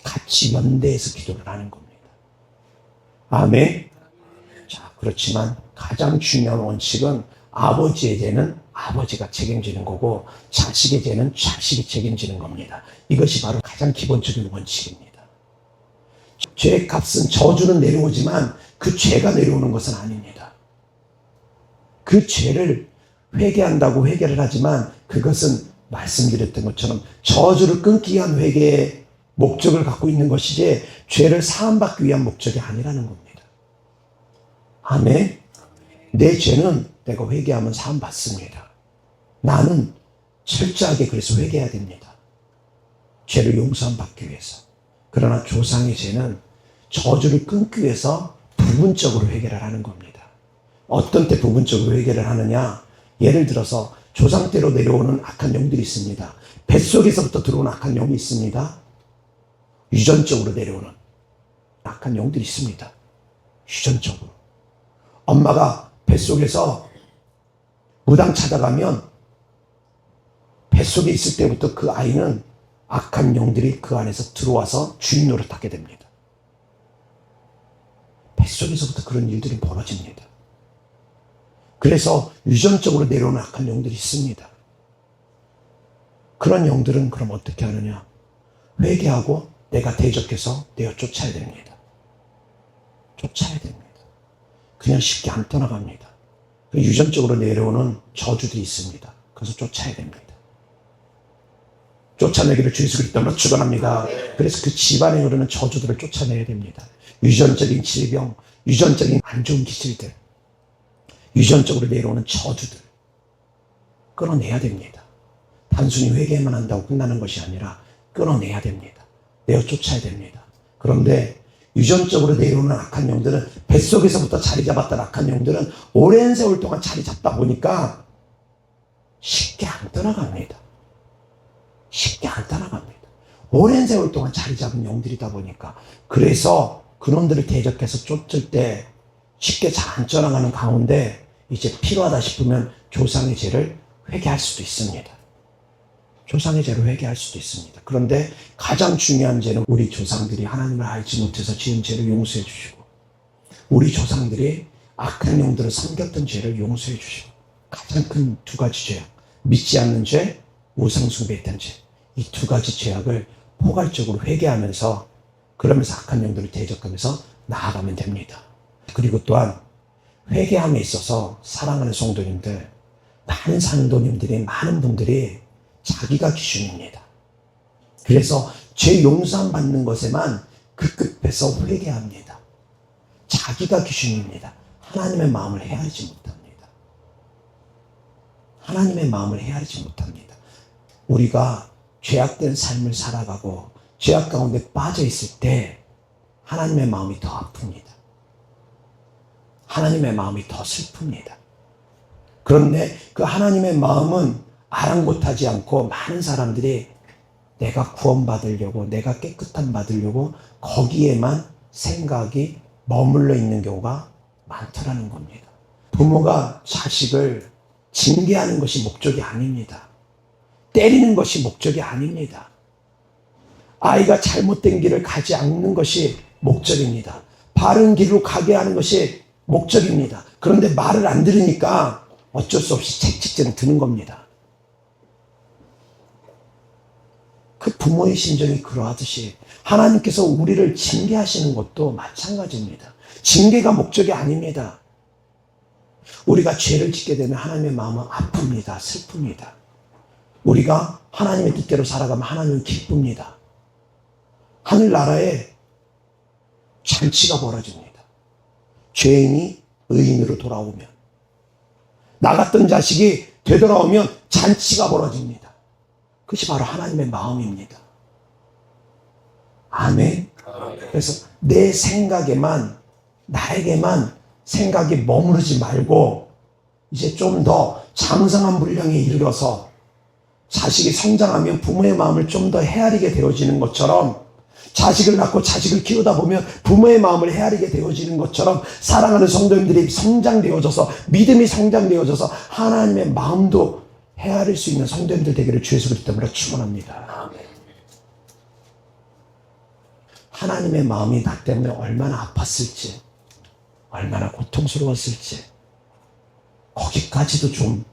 같이 연대해서 기도를 하는 겁니다. 아멘. 자, 그렇지만 가장 중요한 원칙은 아버지의 죄는 아버지가 책임지는 거고 자식의 죄는 자식이 책임지는 겁니다. 이것이 바로 가장 기본적인 원칙입니다. 죄의 값은 저주는 내려오지만 그 죄가 내려오는 것은 아닙니다. 그 죄를 회개한다고 회개를 하지만 그것은 말씀드렸던 것처럼 저주를 끊기 위한 회개의 목적을 갖고 있는 것이지 죄를 사함받기 위한 목적이 아니라는 겁니다. 아멘. 내 죄는 내가 회개하면 사함받습니다. 나는 철저하게 그래서 회개해야 됩니다. 죄를 용서받기 위해서. 그러나 조상의 죄는 저주를 끊기 위해서 부분적으로 회개를 하는 겁니다. 어떤 때 부분적으로 회개를 하느냐? 예를 들어서 조상 때로 내려오는 악한 영들이 있습니다. 뱃속에서부터 들어오는 악한 영이 있습니다. 유전적으로 내려오는 악한 영들이 있습니다. 유전적으로. 엄마가 뱃속에서 무당 찾아가면 뱃속에 있을 때부터 그 아이는 악한 영들이 그 안에서 들어와서 주인 노릇하게 됩니다. 뱃속에서부터 그런 일들이 벌어집니다. 그래서 유전적으로 내려오는 악한 영들이 있습니다. 그런 영들은 그럼 어떻게 하느냐? 회개하고 내가 대적해서 내어 쫓아야 됩니다. 쫓아야 됩니다. 그냥 쉽게 안 떠나갑니다. 유전적으로 내려오는 저주들이 있습니다. 그래서 쫓아야 됩니다. 쫓아내기를 주 예수 그리스도로 축원합니다. 그래서 그 집안에 흐르는 저주들을 쫓아내야 됩니다. 유전적인 질병, 유전적인 안 좋은 기질들, 유전적으로 내려오는 저주들 끊어내야 됩니다. 단순히 회개만 한다고 끝나는 것이 아니라 끊어내야 됩니다. 내어 쫓아야 됩니다. 그런데 유전적으로 내려오는 악한 영들은 뱃속에서부터 자리 잡았던 악한 영들은 오랜 세월 동안 자리 잡다 보니까 쉽게 안 떠나갑니다. 쉽게 안 떠나갑니다. 오랜 세월 동안 자리 잡은 영들이다 보니까. 그래서 그놈들을 대적해서 쫓을 때 쉽게 잘 안 떠나가는 가운데 이제 필요하다 싶으면 조상의 죄를 회개할 수도 있습니다. 조상의 죄를 회개할 수도 있습니다. 그런데 가장 중요한 죄는 우리 조상들이 하나님을 알지 못해서 지은 죄를 용서해 주시고, 우리 조상들이 악한 영들을 섬겼던 죄를 용서해 주시고, 가장 큰 두 가지 죄악, 믿지 않는 죄, 우상 숭배했던 죄, 이 두 가지 죄악을 포괄적으로 회개하면서, 그러면서 악한 영들을 대적하면서 나아가면 됩니다. 그리고 또한 회개함에 있어서 사랑하는 성도님들, 많은 성도님들이, 많은 분들이 자기가 기준입니다. 그래서 죄 용서함 받는 것에만 급급해서 회개합니다. 자기가 기준입니다. 하나님의 마음을 헤아리지 못합니다. 하나님의 마음을 헤아리지 못합니다. 우리가 죄악된 삶을 살아가고 죄악 가운데 빠져 있을 때 하나님의 마음이 더 아픕니다. 하나님의 마음이 더 슬픕니다. 그런데 그 하나님의 마음은 아랑곳하지 않고 많은 사람들이 내가 구원받으려고, 내가 깨끗함 받으려고 거기에만 생각이 머물러 있는 경우가 많더라는 겁니다. 부모가 자식을 징계하는 것이 목적이 아닙니다. 때리는 것이 목적이 아닙니다. 아이가 잘못된 길을 가지 않는 것이 목적입니다. 바른 길로 가게 하는 것이 목적입니다. 그런데 말을 안 들으니까 어쩔 수 없이 채찍질을 드는 겁니다. 그 부모의 심정이 그러하듯이 하나님께서 우리를 징계하시는 것도 마찬가지입니다. 징계가 목적이 아닙니다. 우리가 죄를 짓게 되면 하나님의 마음은 아픕니다. 슬픕니다. 우리가 하나님의 뜻대로 살아가면 하나님은 기쁩니다. 하늘나라에 잔치가 벌어집니다. 죄인이 의인으로 돌아오면, 나갔던 자식이 되돌아오면 잔치가 벌어집니다. 그것이 바로 하나님의 마음입니다. 아멘. 그래서 내 생각에만, 나에게만 생각이 머무르지 말고 이제 좀 더 장성한 분량에 이르러서 자식이 성장하면 부모의 마음을 좀 더 헤아리게 되어지는 것처럼, 자식을 낳고 자식을 키우다 보면 부모의 마음을 헤아리게 되어지는 것처럼 사랑하는 성도님들이 성장되어져서, 믿음이 성장되어져서 하나님의 마음도 헤아릴 수 있는 성도님들 되기를 주 예수 그리스도 이름으로 축원합니다. 하나님의 마음이 나 때문에 얼마나 아팠을지, 얼마나 고통스러웠을지 거기까지도 좀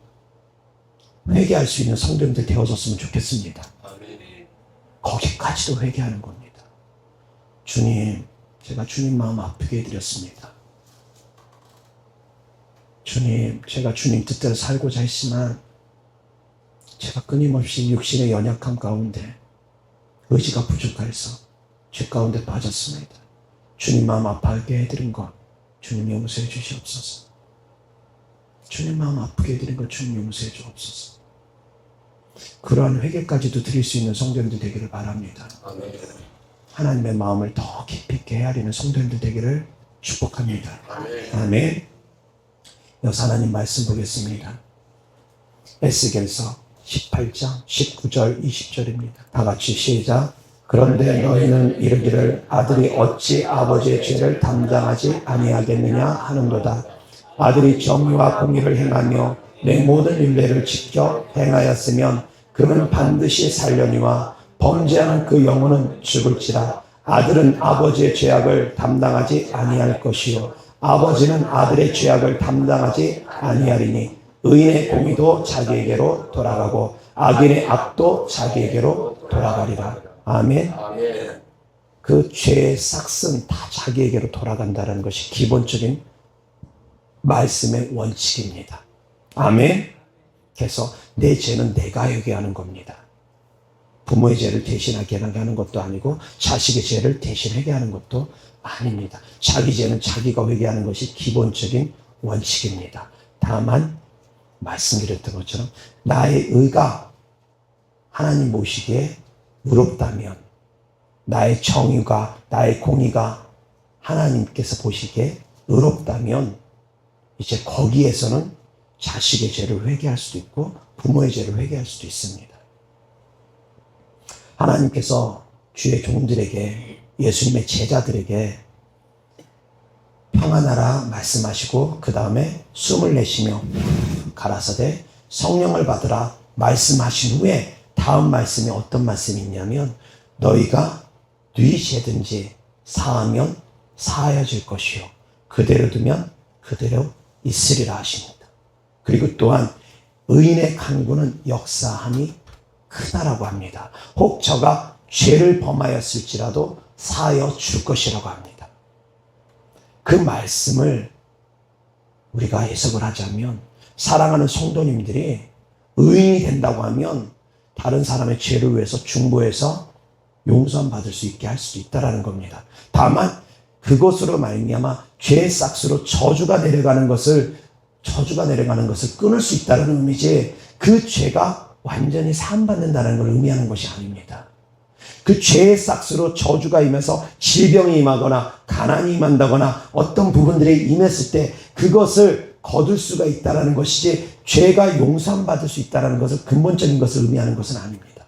회개할 수 있는 성도님들 되어졌으면 좋겠습니다. 거기까지도 회개하는 겁니다. 주님, 제가 주님 마음 아프게 해드렸습니다. 주님, 제가 주님 뜻대로 살고자 했지만 제가 끊임없이 육신의 연약함 가운데 의지가 부족해서 죄 가운데 빠졌습니다. 주님 마음 아파하게 해드린 것 주님 용서해 주시옵소서. 주님 마음 아프게 해드린 것 주님 용서해 주옵소서. 그러한 회개까지도 드릴 수 있는 성도님들 되기를 바랍니다. 아멘. 하나님의 마음을 더 깊이 있게 헤아리는 성도님들 되기를 축복합니다. 아멘. 아멘. 여기서 하나님 말씀 보겠습니다. 에스겔서 18장 19절 20절입니다. 다 같이 시작. 그런데 너희는 이르기를 아들이 어찌 아버지의 죄를 담당하지 아니하겠느냐 하는도다. 아들이 정의와 공의를 행하며 내 모든 율례를 지켜 행하였으면 그는 반드시 살려니와 범죄하는 그 영혼은 죽을지라. 아들은 아버지의 죄악을 담당하지 아니할 것이요 아버지는 아들의 죄악을 담당하지 아니하리니 의인의 공의도 자기에게로 돌아가고 악인의 악도 자기에게로 돌아가리라. 아멘. 그 죄의 싹은 다 자기에게로 돌아간다는 것이 기본적인 말씀의 원칙입니다. 아멘. 그래서 내 죄는 내가 회개하는 겁니다. 부모의 죄를 대신하게 하는 것도 아니고 자식의 죄를 대신 회개하는 것도 아닙니다. 자기 죄는 자기가 회개하는 것이 기본적인 원칙입니다. 다만 말씀드렸던 것처럼 나의 의가 하나님 보시기에 의롭다면, 나의 정의가, 나의 공의가 하나님께서 보시기에 의롭다면 이제 거기에서는 자식의 죄를 회개할 수도 있고 부모의 죄를 회개할 수도 있습니다. 하나님께서 주의 종들에게, 예수님의 제자들에게 평안하라 말씀하시고 그 다음에 숨을 내쉬며 가라사대 성령을 받으라 말씀하신 후에 다음 말씀이 어떤 말씀이 있냐면 너희가 네 죄든지 사하면 사하여질 것이요 그대로 두면 그대로 있으리라 하십니다. 그리고 또한 의인의 간구는 역사함이 크다라고 합니다. 혹 저가 죄를 범하였을지라도 사하여 줄 것이라고 합니다. 그 말씀을 우리가 해석을 하자면 사랑하는 성도님들이 의인이 된다고 하면 다른 사람의 죄를 위해서 중보해서 용서함 받을 수 있게 할 수도 있다는 겁니다. 다만 그것으로 말미암아 죄의 싹스로 저주가 내려가는 것을 끊을 수 있다는 의미지 그 죄가 완전히 사함받는다는 걸 의미하는 것이 아닙니다. 그 죄의 싹스로 저주가 임해서 질병이 임하거나 가난이 임한다거나 어떤 부분들이 임했을 때 그것을 거둘 수가 있다는 것이지 죄가 용서함 받을 수 있다는 것을 근본적인 것을 의미하는 것은 아닙니다.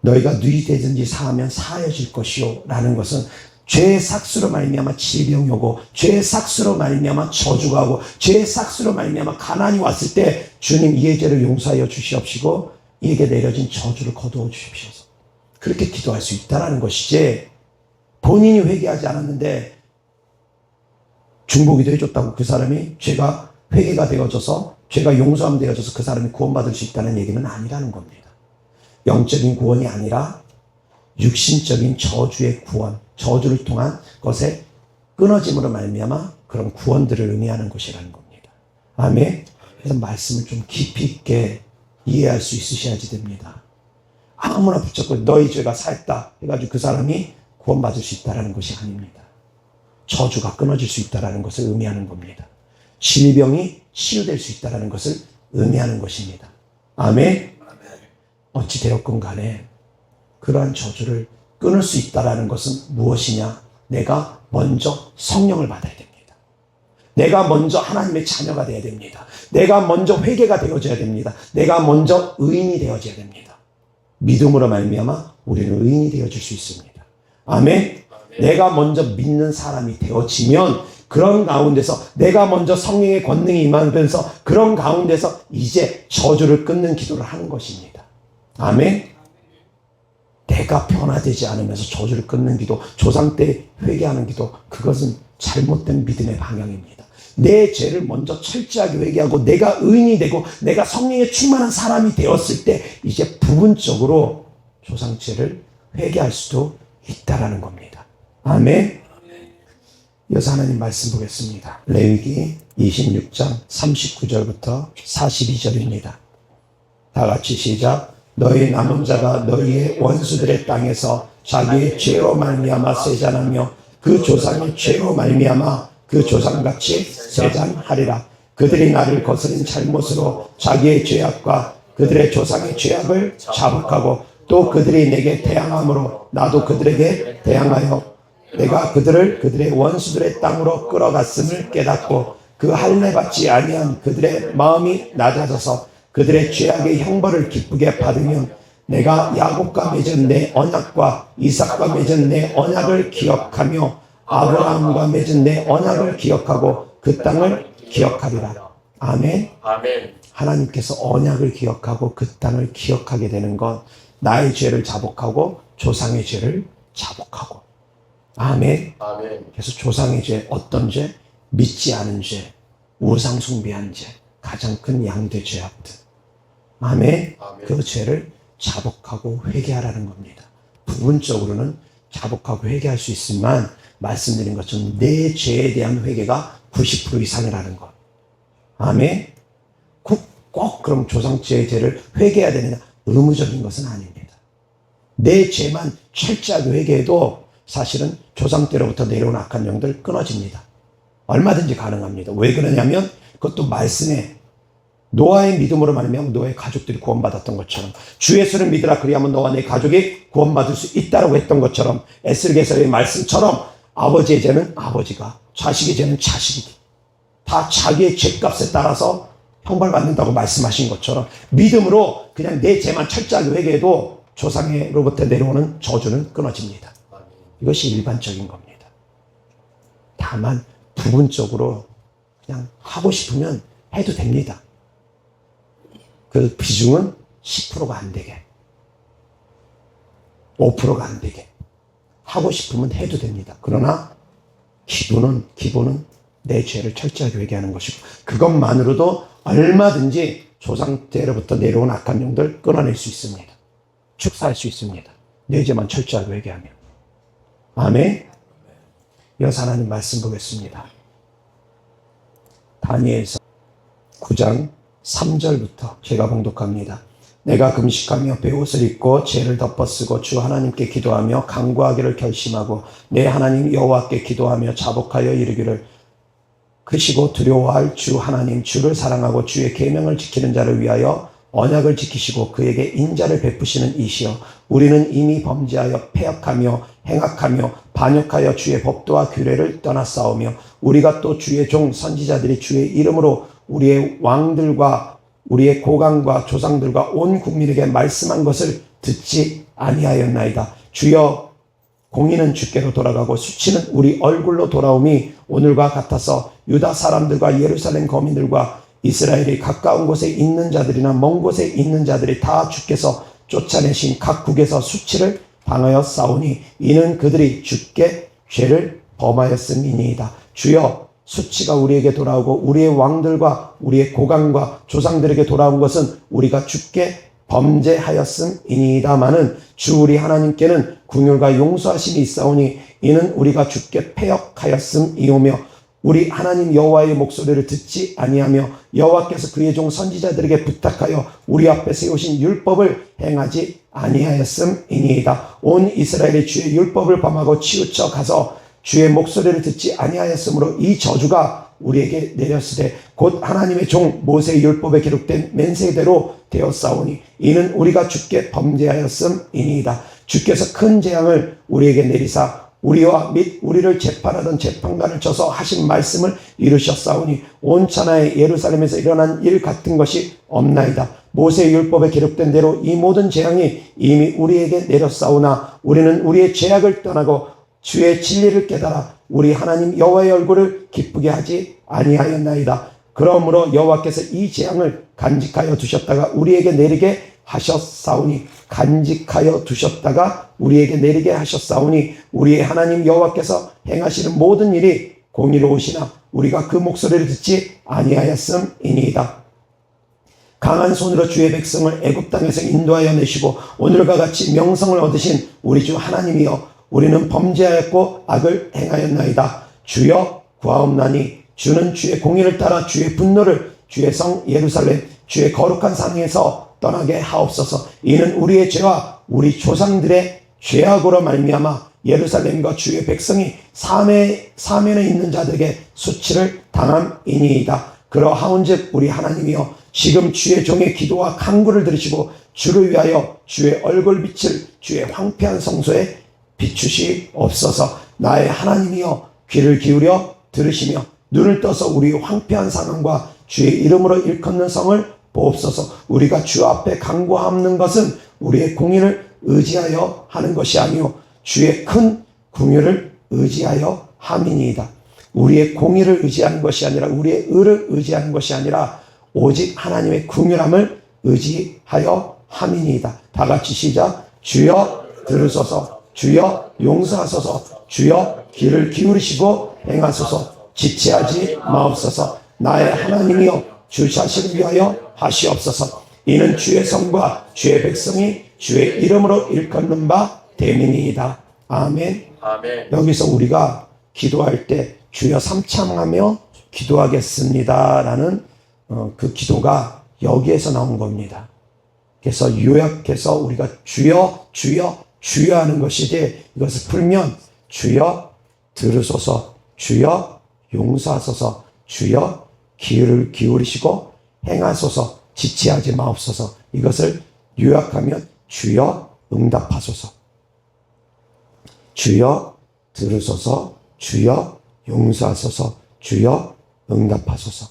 너희가 누이되든지 사하면 사하여질 것이요 라는 것은 죄의 삭수로 말미암아 질병이 오고 죄의 삭수로 말미암아 저주가 오고 죄의 삭수로 말미암아 가난이 왔을 때 주님 이의 죄를 용서하여 주시옵시고 이에게 내려진 저주를 거두어 주십시오. 그렇게 기도할 수 있다는 것이지 본인이 회개하지 않았는데 중보기도 해줬다고 그 사람이 죄가 회개가 되어져서 죄가 용서함 되어져서 그 사람이 구원받을 수 있다는 얘기는 아니라는 겁니다. 영적인 구원이 아니라 육신적인 저주의 구원, 저주를 통한 것의 끊어짐으로 말미암아 그런 구원들을 의미하는 것이라는 겁니다. 아멘. 그래서 말씀을 좀 깊이 있게 이해할 수 있으셔야지 됩니다. 아무나 붙잡고 너희 죄가 사했다 해가지고 그 사람이 구원받을 수 있다는 것이 아닙니다. 저주가 끊어질 수 있다는 것을 의미하는 겁니다. 질병이 치유될 수 있다는 것을 의미하는 것입니다. 아멘. 어찌 되었건 간에 그러한 저주를 끊을 수 있다는 것은 무엇이냐? 내가 먼저 성령을 받아야 됩니다. 내가 먼저 하나님의 자녀가 되어야 됩니다. 내가 먼저 회개가 되어져야 됩니다. 내가 먼저 의인이 되어져야 됩니다. 믿음으로 말미암아 우리는 의인이 되어질 수 있습니다. 아멘. 내가 먼저 믿는 사람이 되어지면 그런 가운데서 내가 먼저 성령의 권능이 임하면서 그런 가운데서 이제 저주를 끊는 기도를 하는 것입니다. 아멘. 내가 변화되지 않으면서 저주를 끊는 기도, 조상 때 회개하는 기도, 그것은 잘못된 믿음의 방향입니다. 내 죄를 먼저 철저하게 회개하고 내가 의인이 되고 내가 성령에 충만한 사람이 되었을 때 이제 부분적으로 조상죄를 회개할 수도 있다라는 겁니다. 아멘. 이어서 하나님 말씀 보겠습니다. 레위기 26장 39절부터 42절입니다. 다 같이 시작. 너희 남은 자가 너희의 원수들의 땅에서 자기의 죄로 말미암아 세잔하며 그 조상의 죄로 말미암아 그 조상같이 세잔하리라. 그들이 나를 거스린 잘못으로 자기의 죄악과 그들의 조상의 죄악을 자복하고 또 그들이 내게 대항함으로 나도 그들에게 대항하여 내가 그들을 그들의 원수들의 땅으로 끌어갔음을 깨닫고 그 할례 받지 아니한 그들의 마음이 낮아져서 그들의 죄악의 형벌을 기쁘게 받으면 내가 야곱과 맺은 내 언약과 이삭과 맺은 내 언약을 기억하며 아브라함과 맺은 내 언약을 기억하고 그 땅을 기억하리라. 아멘. 아멘. 하나님께서 언약을 기억하고 그 땅을 기억하게 되는 건 나의 죄를 자복하고 조상의 죄를 자복하고. 아멘. 아멘. 그래서 조상의 죄, 어떤 죄? 믿지 않은 죄, 우상 숭배한 죄, 가장 큰 양대 죄악들. 아멘. 아멘. 그 죄를 자복하고 회개하라는 겁니다. 부분적으로는 자복하고 회개할 수 있지만 말씀드린 것처럼 내 죄에 대한 회개가 90% 이상이라는 것. 아멘. 꼭 그럼 조상죄의 죄를 회개해야 되느냐? 의무적인 것은 아닙니다. 내 죄만 철저하게 회개해도 사실은 조상 때로부터 내려온 악한 영들 끊어집니다. 얼마든지 가능합니다. 왜 그러냐면 그것도 말씀에 노아의 믿음으로 말하면 노아의 가족들이 구원받았던 것처럼 주 예수를 믿으라 그리하면 너와 내 가족이 구원받을 수 있다라고 했던 것처럼 에스겔서의 말씀처럼 아버지의 죄는 아버지가, 자식의 죄는 자식이 다 자기의 죄값에 따라서 형벌받는다고 말씀하신 것처럼 믿음으로 그냥 내 죄만 철저하게 회개해도 조상으로부터 내려오는 저주는 끊어집니다. 이것이 일반적인 겁니다. 다만 부분적으로 그냥 하고 싶으면 해도 됩니다. 그 비중은 10%가 안 되게, 5%가 안 되게 하고 싶으면 해도 됩니다. 그러나 기본은 내 죄를 철저하게 회개하는 것이고 그것만으로도 얼마든지 조상 때로부터 내려온 악한 영들 끊어낼 수 있습니다. 축사할 수 있습니다. 내 죄만 철저하게 회개하면. 아멘. 이어서 하나님 말씀 보겠습니다. 다니엘서 9장 3절부터 제가 봉독합니다. 내가 금식하며 베옷을 입고 죄를 덮어쓰고 주 하나님께 기도하며 간구하기를 결심하고 내 하나님 여호와께 기도하며 자복하여 이르기를 크시고 두려워할 주 하나님 주를 사랑하고 주의 계명을 지키는 자를 위하여 언약을 지키시고 그에게 인자를 베푸시는 이시여 우리는 이미 범죄하여 패역하며 행악하며 반역하여 주의 법도와 규례를 떠났사오며 우리가 또 주의 종 선지자들이 주의 이름으로 우리의 왕들과 우리의 고관과 조상들과 온 국민에게 말씀한 것을 듣지 아니하였나이다. 주여 공의는 주께로 돌아가고 수치는 우리 얼굴로 돌아옴이 오늘과 같아서 유다 사람들과 예루살렘 거민들과 이스라엘이 가까운 곳에 있는 자들이나 먼 곳에 있는 자들이 다 주께서 쫓아내신 각 국에서 수치를 당하여 싸우니 이는 그들이 주께 죄를 범하였음이니이다. 주여 수치가 우리에게 돌아오고 우리의 왕들과 우리의 고관과 조상들에게 돌아온 것은 우리가 주께 범죄하였음이니이다마는 주 우리 하나님께는 긍휼과 용서하심이 있사오니 이는 우리가 주께 패역하였음이오며 우리 하나님 여호와의 목소리를 듣지 아니하며 여호와께서 그의 종 선지자들에게 부탁하여 우리 앞에 세우신 율법을 행하지 아니하였음이니이다. 온 이스라엘이 주의 율법을 범하고 치우쳐 가서 주의 목소리를 듣지 아니하였으므로 이 저주가 우리에게 내렸으되 곧 하나님의 종 모세의 율법에 기록된 맹세대로 되었사오니 이는 우리가 주께 범죄하였음이니이다. 주께서 큰 재앙을 우리에게 내리사 우리와 및 우리를 재판하던 재판관을 쳐서 하신 말씀을 이루셨사오니 온 천하의 예루살렘에서 일어난 일 같은 것이 없나이다. 모세의 율법에 기록된 대로 이 모든 재앙이 이미 우리에게 내렸사오나 우리는 우리의 죄악을 떠나고 주의 진리를 깨달아 우리 하나님 여호와의 얼굴을 기쁘게 하지 아니하였나이다. 그러므로 여호와께서 이 재앙을 간직하여 두셨다가 우리에게 내리게 하셨사오니 간직하여 두셨다가 우리에게 내리게 하셨사오니 우리의 하나님 여호와께서 행하시는 모든 일이 공의로우시나 우리가 그 목소리를 듣지 아니하였음이니이다. 강한 손으로 주의 백성을 애굽 땅에서 인도하여 내시고 오늘과 같이 명성을 얻으신 우리 주 하나님이여 우리는 범죄하였고 악을 행하였나이다. 주여 구하옵나니 주는 주의 공의를 따라 주의 분노를 주의 성 예루살렘 주의 거룩한 산에서 떠나게 하옵소서. 이는 우리의 죄와 우리 조상들의 죄악으로 말미암아 예루살렘과 주의 백성이 사면에 있는 자들에게 수치를 당함이니이다. 그러하온즉 우리 하나님이여 지금 주의 종의 기도와 간구를 들으시고 주를 위하여 주의 얼굴빛을 주의 황폐한 성소에 비추시옵소서. 나의 하나님이여 귀를 기울여 들으시며 눈을 떠서 우리 황폐한 상황과 주의 이름으로 일컫는 성을 보옵소서. 우리가 주 앞에 간구하는 것은 우리의 공의를 의지하여 하는 것이 아니요 주의 큰 긍휼을 의지하여 함이니이다. 우리의 공의를 의지하는 것이 아니라 우리의 의를 의지하는 것이 아니라 오직 하나님의 긍휼함을 의지하여 함이니이다. 다 같이 시작. 주여 들으소서. 주여 용서하소서. 주여 귀를 기울이시고 행하소서. 지체하지 마옵소서. 나의 하나님이여 주 자신을 위하여 하시옵소서. 이는 주의 성과 주의 백성이 주의 이름으로 일컫는 바 됨이니이다. 아멘. 아멘. 여기서 우리가 기도할 때 주여 삼창하며 기도하겠습니다 라는 그 기도가 여기에서 나온 겁니다. 그래서 요약해서 우리가 주여 주여 주여 하는 것이지 이것을 풀면 주여 들으소서 주여 용서하소서 주여 귀를 기울이시고 행하소서 지체하지 마옵소서. 이것을 요약하면 주여 응답하소서 주여 들으소서 주여 용서하소서 주여 응답하소서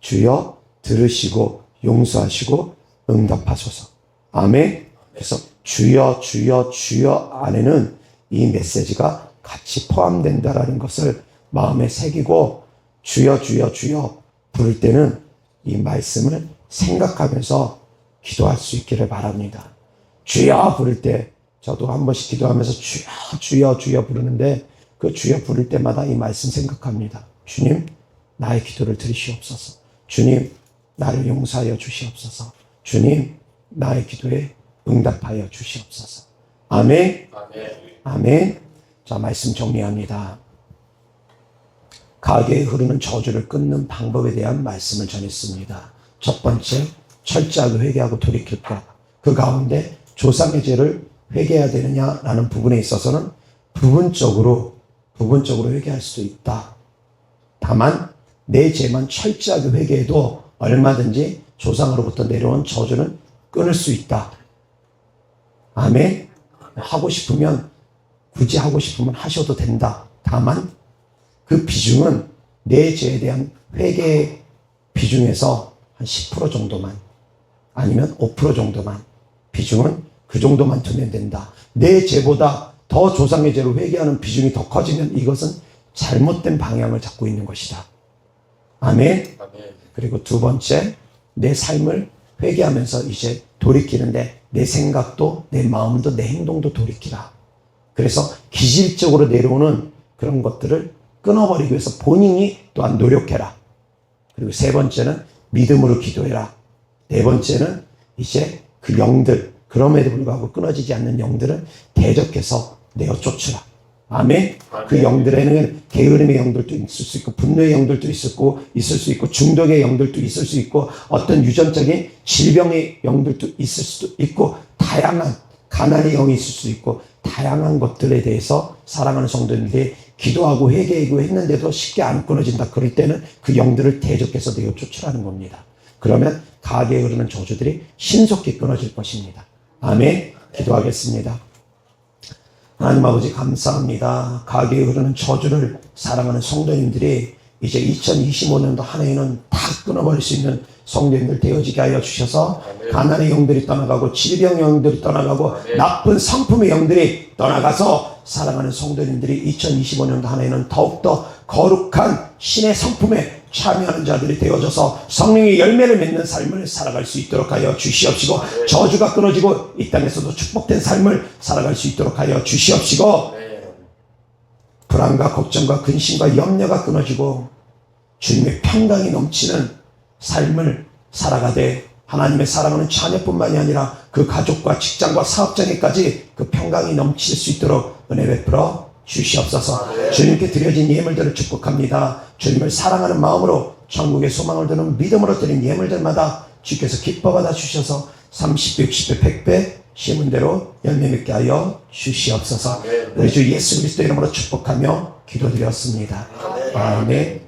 주여 들으시고 용서하시고 응답하소서. 아멘. 그래서 주여 주여 주여 안에는 이 메시지가 같이 포함된다라는 것을 마음에 새기고 주여 주여 주여 부를 때는 이 말씀을 생각하면서 기도할 수 있기를 바랍니다. 주여 부를 때 저도 한 번씩 기도하면서 주여 주여 주여 부르는데 그 주여 부를 때마다 이 말씀 생각합니다. 주님 나의 기도를 들으시옵소서. 주님 나를 용서하여 주시옵소서. 주님 나의 기도에 응답하여 주시옵소서. 아멘. 아멘. 아멘. 자, 말씀 정리합니다. 가게에 흐르는 저주를 끊는 방법에 대한 말씀을 전했습니다. 첫 번째, 철저하게 회개하고 돌이킬 것. 그 가운데 조상의 죄를 회개해야 되느냐라는 부분에 있어서는 부분적으로 회개할 수도 있다. 다만 내 죄만 철저하게 회개해도 얼마든지 조상으로부터 내려온 저주는 끊을 수 있다. 아멘. 굳이 하고 싶으면 하셔도 된다. 다만 그 비중은 내 죄에 대한 회개의 비중에서 한 10% 정도만 아니면 5% 정도만 비중은 그 정도만 두면 된다. 내 죄보다 더 조상의 죄로 회개하는 비중이 더 커지면 이것은 잘못된 방향을 잡고 있는 것이다. 아멘. 그리고 두 번째, 내 삶을 회개하면서 이제 돌이키는데 내 생각도 내 마음도 내 행동도 돌이키라. 그래서 기질적으로 내려오는 그런 것들을 끊어버리기 위해서 본인이 또한 노력해라. 그리고 세 번째는 믿음으로 기도해라. 네 번째는 이제 그 영들, 그럼에도 불구하고 끊어지지 않는 영들은 대적해서 내어 쫓으라. 아멘. 그 영들에는 게으름의 영들도 있을 수 있고 분노의 영들도 있을 수 있고 중독의 영들도 있을 수 있고 어떤 유전적인 질병의 영들도 있을 수도 있고 다양한 가난의 영이 있을 수 있고 다양한 것들에 대해서 사랑하는 성도님들이 기도하고 회개하고 했는데도 쉽게 안 끊어진다. 그럴 때는 그 영들을 대적해서 내어 쫓으라는 겁니다. 그러면 가게에 흐르는 저주들이 신속히 끊어질 것입니다. 아멘. 기도하겠습니다. 하나님 아버지 감사합니다. 가게에 흐르는 저주를 사랑하는 성도님들이 이제 2025년도 한 해에는 다 끊어버릴 수 있는 성도님들 되어지게 하여 주셔서 가난의 영들이 떠나가고 질병의 영들이 떠나가고 나쁜 성품의 영들이 떠나가서 사랑하는 성도님들이 2025년도 한 해에는 더욱더 거룩한 신의 성품에 참여하는 자들이 되어져서 성령의 열매를 맺는 삶을 살아갈 수 있도록 하여 주시옵시고 저주가 끊어지고 이 땅에서도 축복된 삶을 살아갈 수 있도록 하여 주시옵시고 불안과 걱정과 근심과 염려가 끊어지고 주님의 평강이 넘치는 삶을 살아가되 하나님의 사랑하는 자녀뿐만이 아니라 그 가족과 직장과 사업장에까지 그 평강이 넘칠 수 있도록 은혜 베풀어 주시옵소서. 주님께 드려진 예물들을 축복합니다. 주님을 사랑하는 마음으로 천국의 소망을 두는 믿음으로 드린 예물들마다 주께서 기뻐 받아 주셔서 30배, 60배, 100배 심은대로 열매 맺게 하여 주시옵소서. 우리 주 예수 그리스도 이름으로 축복하며 기도드렸습니다. 아멘.